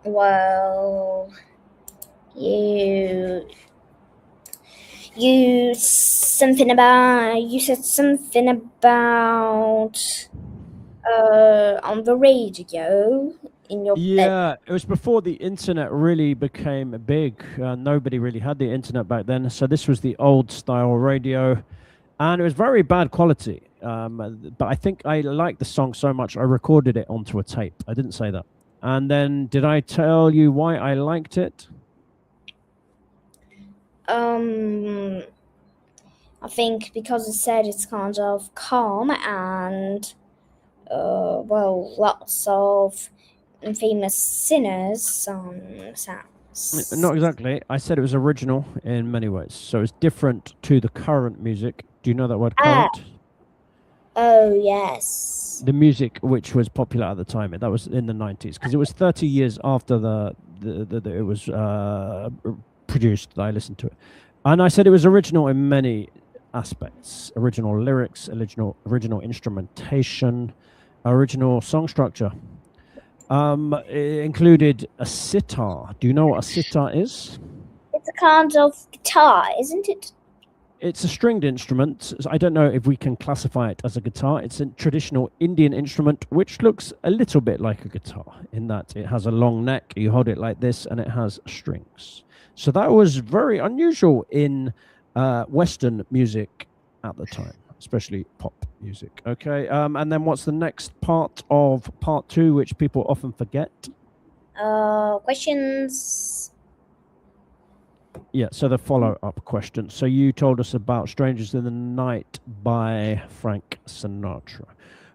Well, you said something about on the radio in your bed. It was before the internet really became big. Nobody really had the internet back then, so this was the old style radio, and it was very bad quality. But I think I liked the song so much I recorded it onto a tape. I didn't say that. And then did I tell you why I liked it? I think because it said it's kind of calm and lots of famous singers sounds. Not exactly. I said it was original in many ways, so it's different to the current music. Do you know that word, current? Oh yes. The music which was popular at the time. That was in the 90s, because it was 30 years after it was produced that I listened to it. And I said it was original in many aspects: original lyrics, original instrumentation, original song structure. It included a sitar. Do you know what a sitar is? It's a kind of guitar, isn't it? It's a stringed instrument. I don't know if we can classify it as a guitar. It's a traditional Indian instrument which looks a little bit like a guitar in that it has a long neck. You hold it like this and it has strings. So that was very unusual in Western music at the time, especially pop music. Okay, and then what's the next part of part 2, which people often forget? Questions. Yeah, so the follow-up question. So you told us about Strangers in the Night by Frank Sinatra.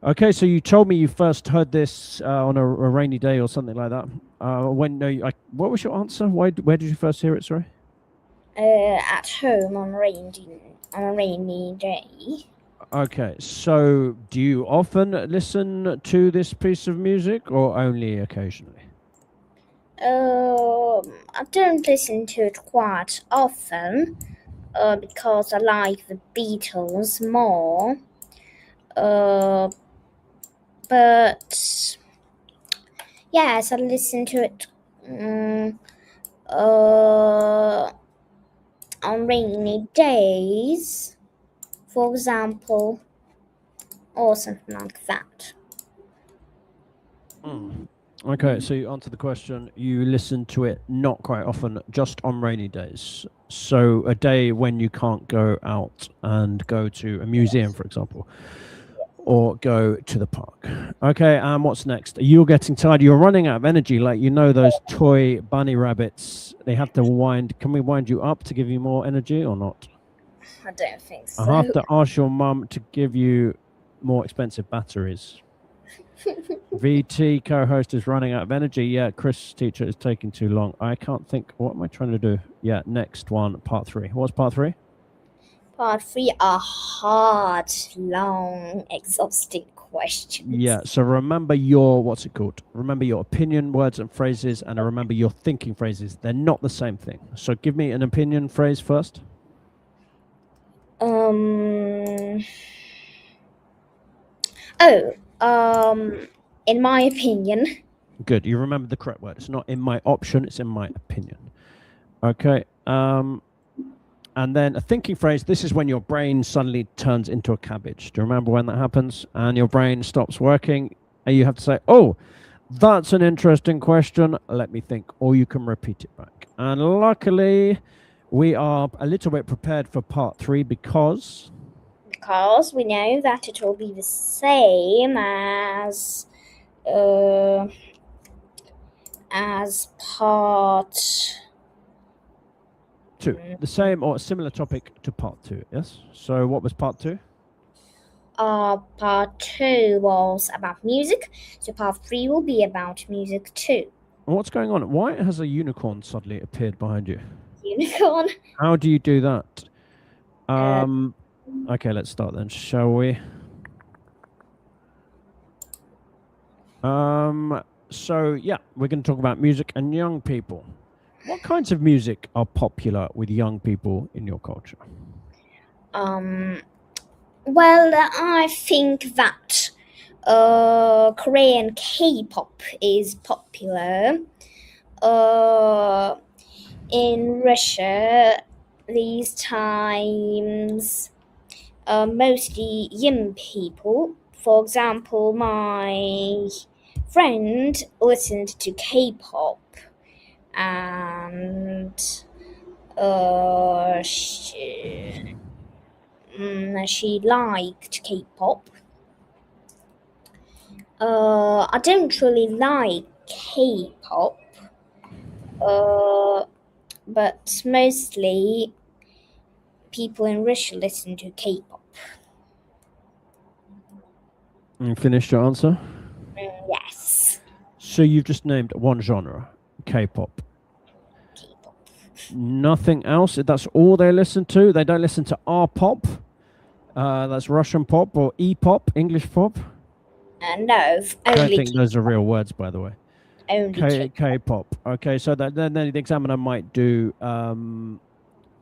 Okay, so you told me you first heard this on a rainy day or something like that. What was your answer? Where did you first hear it, sorry? At home on a rainy day. Okay, so do you often listen to this piece of music or only occasionally? I don't listen to it quite often because I like the Beatles more. But yes, I listen to it on rainy days, for example, or something like that. Okay, so you answered the question. You listen to it not quite often, just on rainy days. So a day when you can't go out and go to a museum, for example, or go to the park. Okay, and what's next? You're getting tired. You're running out of energy. Like, you know, those toy bunny rabbits, they have to wind. Can we wind you up to give you more energy or not? I don't think so. I have to ask your mum to give you more expensive batteries. VT co-host is running out of energy. Yeah, Chris teacher is taking too long. I can't think. What am I trying to do? Yeah, next one, part 3. What's part 3? Part 3 are hard, long, exhausting questions. Yeah, so remember your, what's it called? Remember your opinion words and phrases, and remember your thinking phrases. They're not the same thing. So give me an opinion phrase first. In my opinion. Good. You remember the correct word. It's not in my option, it's in my opinion. Okay. And then a thinking phrase, this is when your brain suddenly turns into a cabbage. Do you remember when that happens? And your brain stops working, and you have to say, oh, that's an interesting question. Let me think. Or you can repeat it back. And luckily, we are a little bit prepared for part 3 because we know that it will be the same as part 2. The same or a similar topic to part 2, yes? So what was part 2? Part 2 was about music, so part 3 will be about music too. What's going on? Why has a unicorn suddenly appeared behind you? Unicorn? How do you do that? Okay, let's start then, shall we? So yeah, we're going to talk about music and young people. What kinds of music are popular with young people in your culture? Well, I think that Korean K-pop is popular. In Russia, these times, mostly young people. For example, my friend listened to K-pop, and she liked K-pop. I don't really like K-pop, but mostly people in Russia listen to K-pop. You finished your answer? Yes. So you've just named one genre, K-pop. K-pop. Nothing else? That's all they listen to? They don't listen to R-pop? That's Russian pop or E-pop, English pop? No, I don't only think those are real words, by the way. only K-pop. Okay, so then the examiner might do.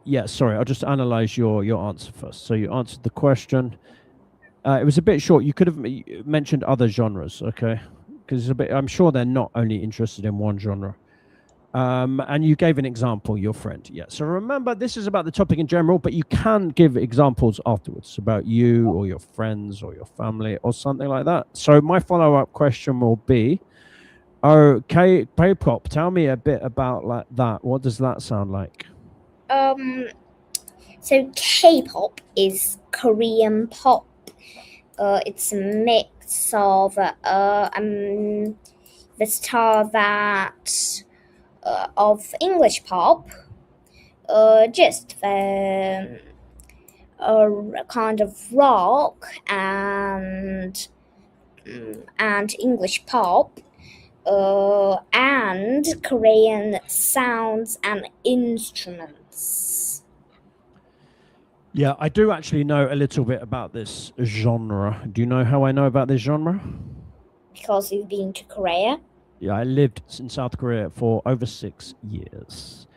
Yeah, sorry, I'll just analyze your answer first. So you answered the question. It was a bit short. You could have mentioned other genres, okay? Because it's a bit. I'm sure they're not only interested in one genre. And you gave an example, your friend. Yeah. So remember, this is about the topic in general, but you can give examples afterwards about you or your friends or your family or something like that. So my follow-up question will be, K-pop. Tell me a bit about like that. What does that sound like? So K-pop is Korean pop. It's a mix of the style that of English pop, just a kind of rock and English pop, and Korean sounds and instruments. Yeah, I do actually know a little bit about this genre. Do you know how I know about this genre? Because you've been to Korea? Yeah, I lived in South Korea for over 6 years.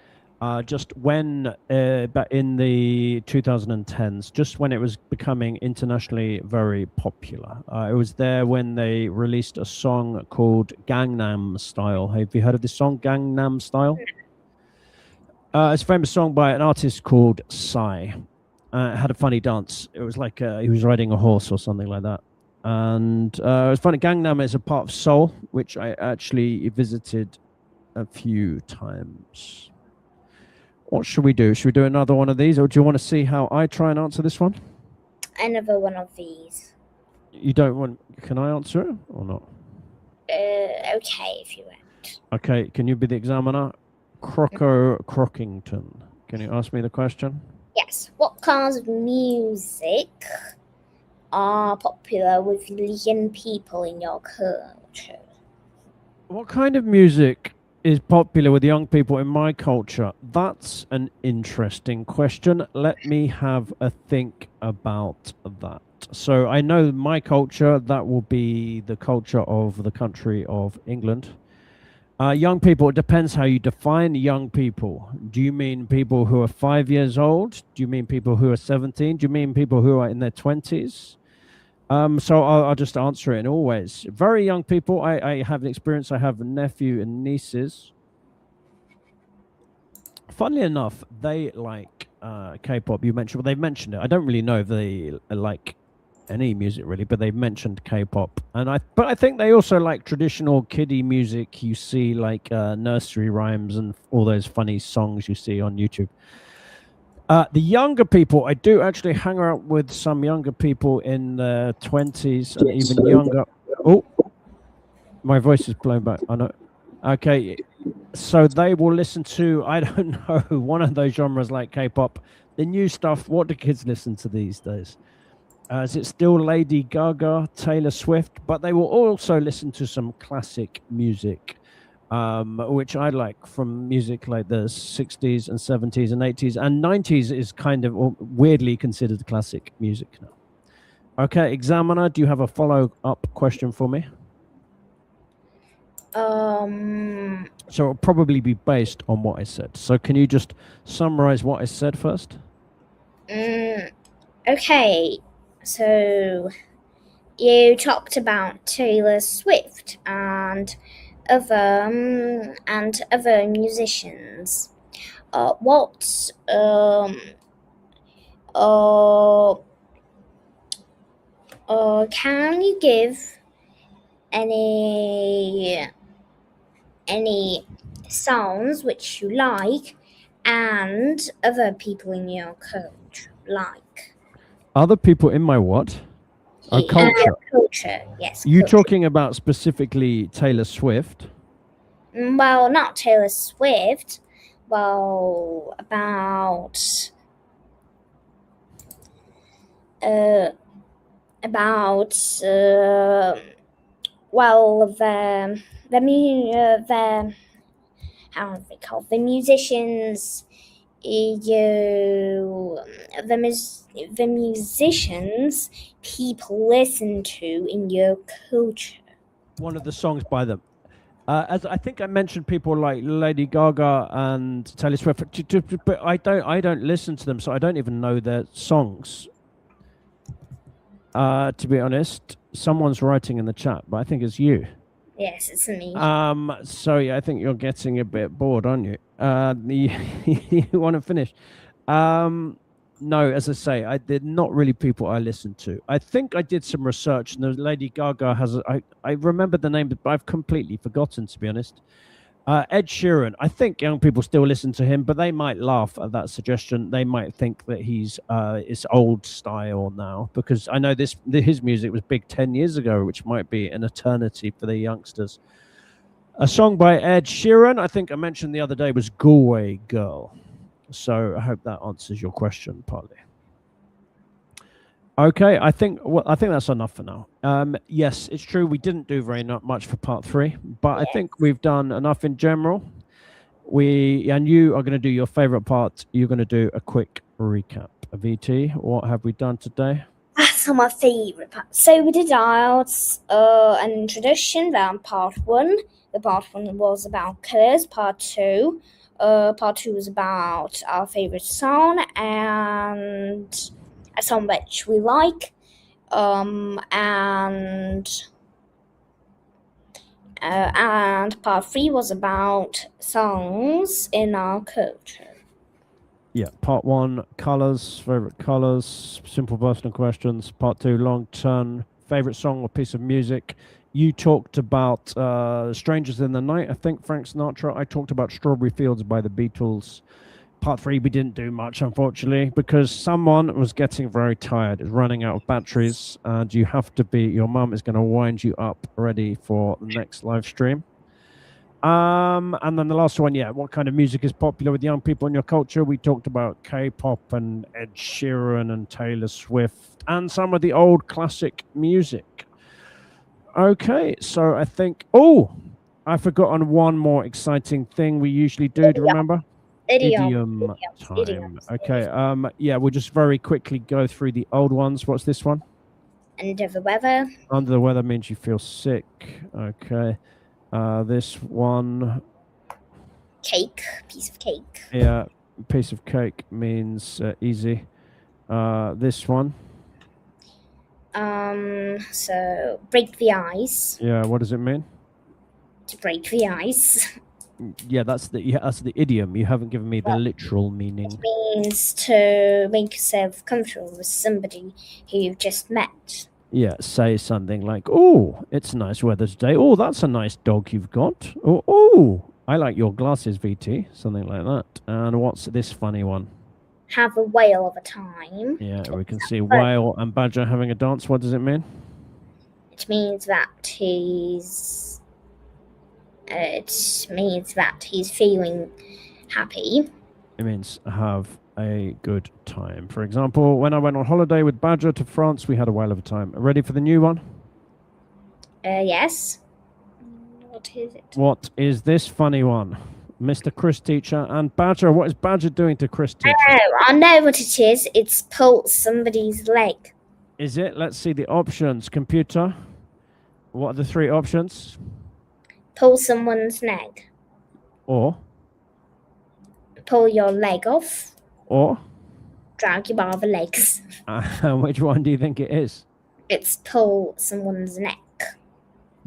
Just when, back in the 2010s, just when it was becoming internationally very popular. It was there when they released a song called Gangnam Style. Have you heard of this song, Gangnam Style? It's a famous song by an artist called Psy. It had a funny dance. It was like he was riding a horse or something like that. And it was funny. Gangnam is a part of Seoul, which I actually visited a few times. What should we do? Should we do another one of these, or do you want to see how I try and answer this one? Another one of these. You don't want? Can I answer it or not? Okay, if you want. Okay, can you be the examiner? Crockington. Can you ask me the question? Yes. What kinds of music are popular with young people in your culture? What kind of music is popular with young people in my culture? That's an interesting question. Let me have a think about that. So I know my culture, that will be the culture of the country of England. Young people, it depends how you define young people. Do you mean people who are 5 years old? Do you mean people who are 17? Do you mean people who are in their 20s? So I'll just answer it in all ways. Very young people, I have an experience. I have a nephew and nieces. Funnily enough, they like K-pop. You mentioned, well, they've mentioned it. I don't really know if they like any music really, but they've mentioned K-pop, but I think they also like traditional kiddie music. You see like nursery rhymes and all those funny songs you see on YouTube. The younger people, I do actually hang out with some younger people in their 20s and even younger. Oh, my voice is blown back. I know. Okay, so they will listen to, I don't know, one of those genres like K-pop. The new stuff, what do kids listen to these days? Is it still Lady Gaga, Taylor Swift? But they will also listen to some classic music, which I like, from music like the 60s and 70s and 80s. And 90s is kind of weirdly considered classic music now. Okay, examiner, do you have a follow-up question for me? So it'll probably be based on what I said. So can you just summarize what I said first? Okay, so you talked about Taylor Swift and other musicians. Can you give any sounds which you like and other people in your culture like? Other people in my what? Culture. Culture, yes. You culture. talking about specifically Taylor Swift? Well, not Taylor Swift. Well, about well, the how are they called? The musicians. The musicians people listen to in your culture. One of the songs by them. As I think I mentioned, people like Lady Gaga and Taylor Swift, but I don't listen to them, so I don't even know their songs. To be honest, someone's writing in the chat, but I think it's you. Yes, it's me. So yeah, I think you're getting a bit bored, aren't you? You want to finish? No, as I say, they're not really people I listen to. I think I did some research, and Lady Gaga has. I remember the name, but I've completely forgotten, to be honest. Ed Sheeran. I think young people still listen to him, but they might laugh at that suggestion. They might think that it's old style now, because I know his music was big 10 years ago, which might be an eternity for the youngsters. A song by Ed Sheeran, I think I mentioned the other day, was Galway Girl. So I hope that answers your question partly. Okay, I think that's enough for now. Yes, it's true we didn't do very much for part 3, but yes. I think we've done enough in general. And you are going to do your favorite part. You're going to do a quick recap. VT, what have we done today? That's my favorite part. So we did IELTS, an introduction, then part 1. The part 1 was about colors. Part 2 was about our favorite song and a song which we like, and part 3 was about songs in our culture. Yeah, part 1, colors, favorite colors, simple personal questions. Part 2, long-term favorite song or piece of music. You talked about Strangers in the Night, I think, Frank Sinatra. I talked about Strawberry Fields by the Beatles. Part 3, we didn't do much, unfortunately, because someone was getting very tired. It's running out of batteries, and you have to be, your mum is going to wind you up ready for the next live stream. And then the last one, yeah, what kind of music is popular with young people in your culture? We talked about K-pop and Ed Sheeran and Taylor Swift and some of the old classic music. Okay, so I think, I've forgotten one more exciting thing we usually do. Do you remember? Idiom time. Okay. Yeah, we'll just very quickly go through the old ones. What's this one? Under the weather. Under the weather means you feel sick. Okay. This one. Cake. Piece of cake. Yeah, piece of cake means easy. This one. So break the ice. Yeah, what does it mean? To break the ice. Yeah, that's the idiom. You haven't given me the literal meaning. It means to make yourself comfortable with somebody who you've just met. Yeah, say something like, "Oh, it's nice weather today. Oh, that's a nice dog you've got. Oh, I like your glasses, VT." Something like that. And what's this funny one? Have a whale of a time. Yeah, we can see whale and badger having a dance. What does it mean? It means that he's feeling happy. It means have a good time. For example, when I went on holiday with Badger to France, we had a whale of a time. Ready for the new one? Yes. What is it? What is this funny one? Mr. Chris Teacher and Badger. What is Badger doing to Chris Teacher? Oh, I know what it is. It's pull somebody's leg. Is it? Let's see the options. Computer. What are the three options? Pull someone's neck. Or? Pull your leg off. Or? Drag you by the legs. Which one do you think it is? It's pull someone's neck.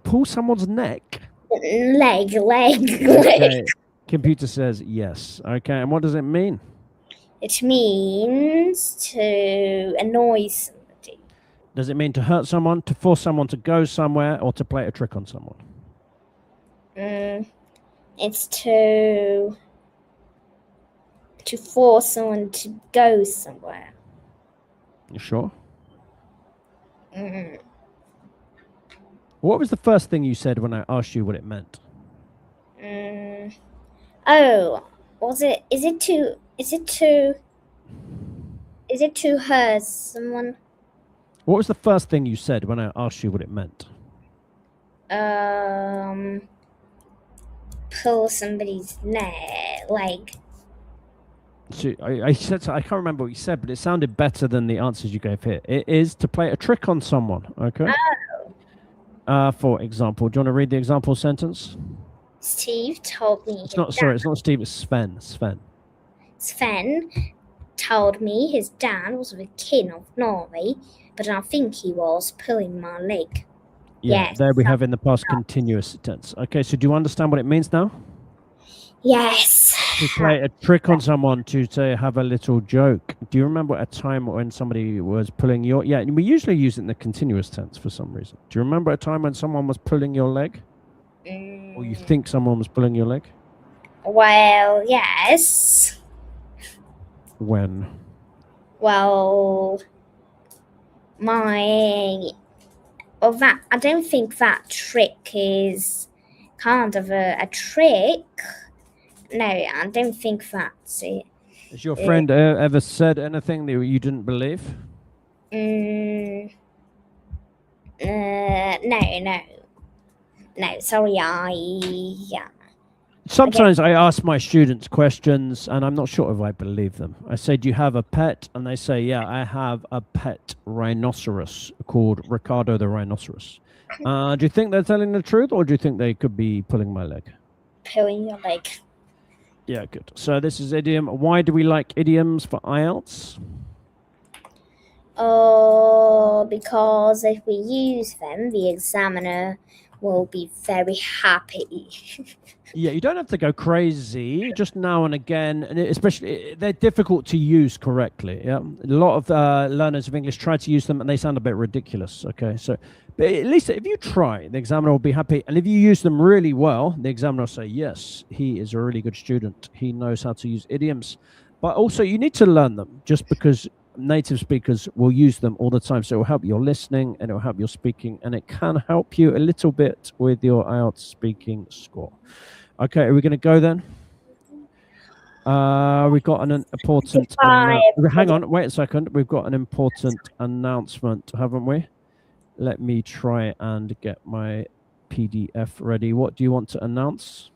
Pull someone's neck? Leg. Okay. Computer says yes. Okay, and what does it mean? It means to annoy somebody. Does it mean to hurt someone, to force someone to go somewhere, or to play a trick on someone? It's to force someone to go somewhere. You sure? What was the first thing you said when I asked you what it meant? Oh, was it? Is it to hurt someone? What was the first thing you said when I asked you what it meant? Pull somebody's leg. So I can't remember what you said, but it sounded better than the answers you gave here. It is to play a trick on someone. Okay. Oh. For example, do you want to read the example sentence? Steve told me. It's not Steve. It's Sven. Sven told me his dad was the king of Norway, but I think he was pulling my leg. Yeah, yes, there we have in the past continuous tense. Okay, so do you understand what it means now? Yes. To play a trick on someone, to say have a little joke. Do you remember a time when somebody was pulling your... Yeah, we usually use it in the continuous tense for some reason. Do you remember a time when someone was pulling your leg? Or you think someone was pulling your leg? Well, yes. When? Well, I don't think that trick is kind of a trick. No, I don't think that's it. Has your friend ever said anything that you didn't believe? No, sorry, Sometimes I ask my students questions and I'm not sure if I believe them. I say, do you have a pet? And they say, yeah, I have a pet rhinoceros called Ricardo the rhinoceros. Do you think they're telling the truth, or do you think they could be pulling my leg? Pulling your leg. Yeah, good. So this is idiom. Why do we like idioms for IELTS? Because if we use them, the examiner will be very happy. Yeah, you don't have to go crazy, just now and again, and especially they're difficult to use correctly. Yeah, a lot of learners of English try to use them and they sound a bit ridiculous. Okay, so but at least if you try, the examiner will be happy, and if you use them really well, the examiner will say, yes, he is a really good student. He knows how to use idioms. But also, you need to learn them, just because native speakers will use them all the time. So it will help your listening and it will help your speaking, and it can help you a little bit with your IELTS speaking score. Okay, are we going to go then? We've got an important. Goodbye, Hang everybody. on, wait a second. We've got an important announcement, haven't we? Let me try and get my PDF ready. What do you want to announce?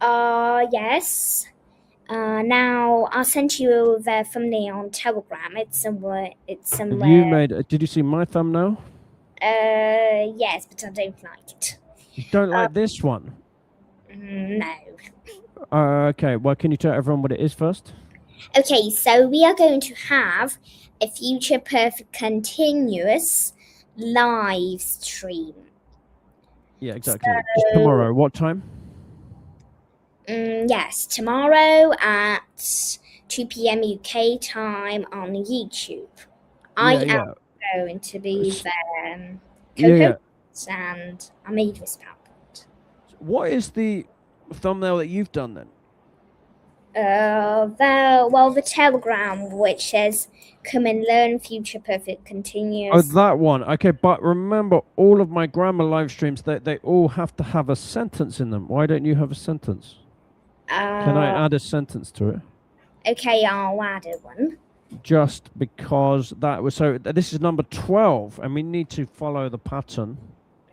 Yes. Now I'll send you the thumbnail on Telegram. It's somewhere. Have you made? Did you see my thumbnail? Yes, but I don't like it. You don't like this one? No. Okay. Well, can you tell everyone what it is first? Okay, so we are going to have a future perfect continuous live stream. Yeah, exactly. Just tomorrow. What time? Yes, tomorrow at 2 p.m. UK time on YouTube. I am going to be there. Co-host, and I made this PowerPoint. What is the thumbnail that you've done then? The Telegram, which says "Come and learn future perfect continuous." Oh, that one. Okay, but remember, all of my grammar live streams, they all have to have a sentence in them. Why don't you have a sentence? Can I add a sentence to it? Okay, I'll add a one. Just because that was so. This is number 12, and we need to follow the pattern.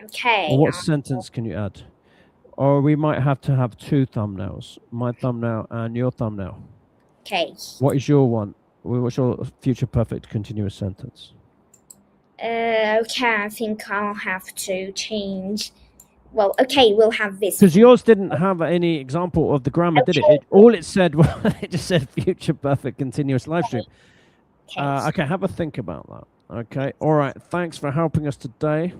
Okay. Or what sentence can you add? Or we might have to have two thumbnails, my thumbnail and your thumbnail. Okay. What is your one? What's your future perfect continuous sentence? Okay, I think I'll have to change. Well, okay, we'll have this. Because yours didn't have any example of the grammar, did it? All it said was it just said future perfect continuous live stream. Okay, have a think about that. Okay, all right. Thanks for helping us today.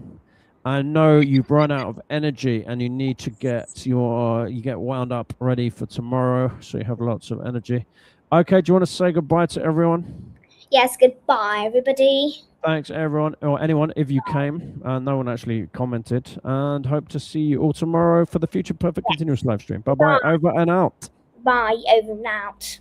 I know you've run out of energy and you need to get you get wound up ready for tomorrow, so you have lots of energy. Okay, do you want to say goodbye to everyone? Yes, goodbye, everybody. Thanks, everyone, or anyone, if you came. No one actually commented, and hope to see you all tomorrow for the Future Perfect Continuous live stream. Bye-bye, over and out. Bye, over and out.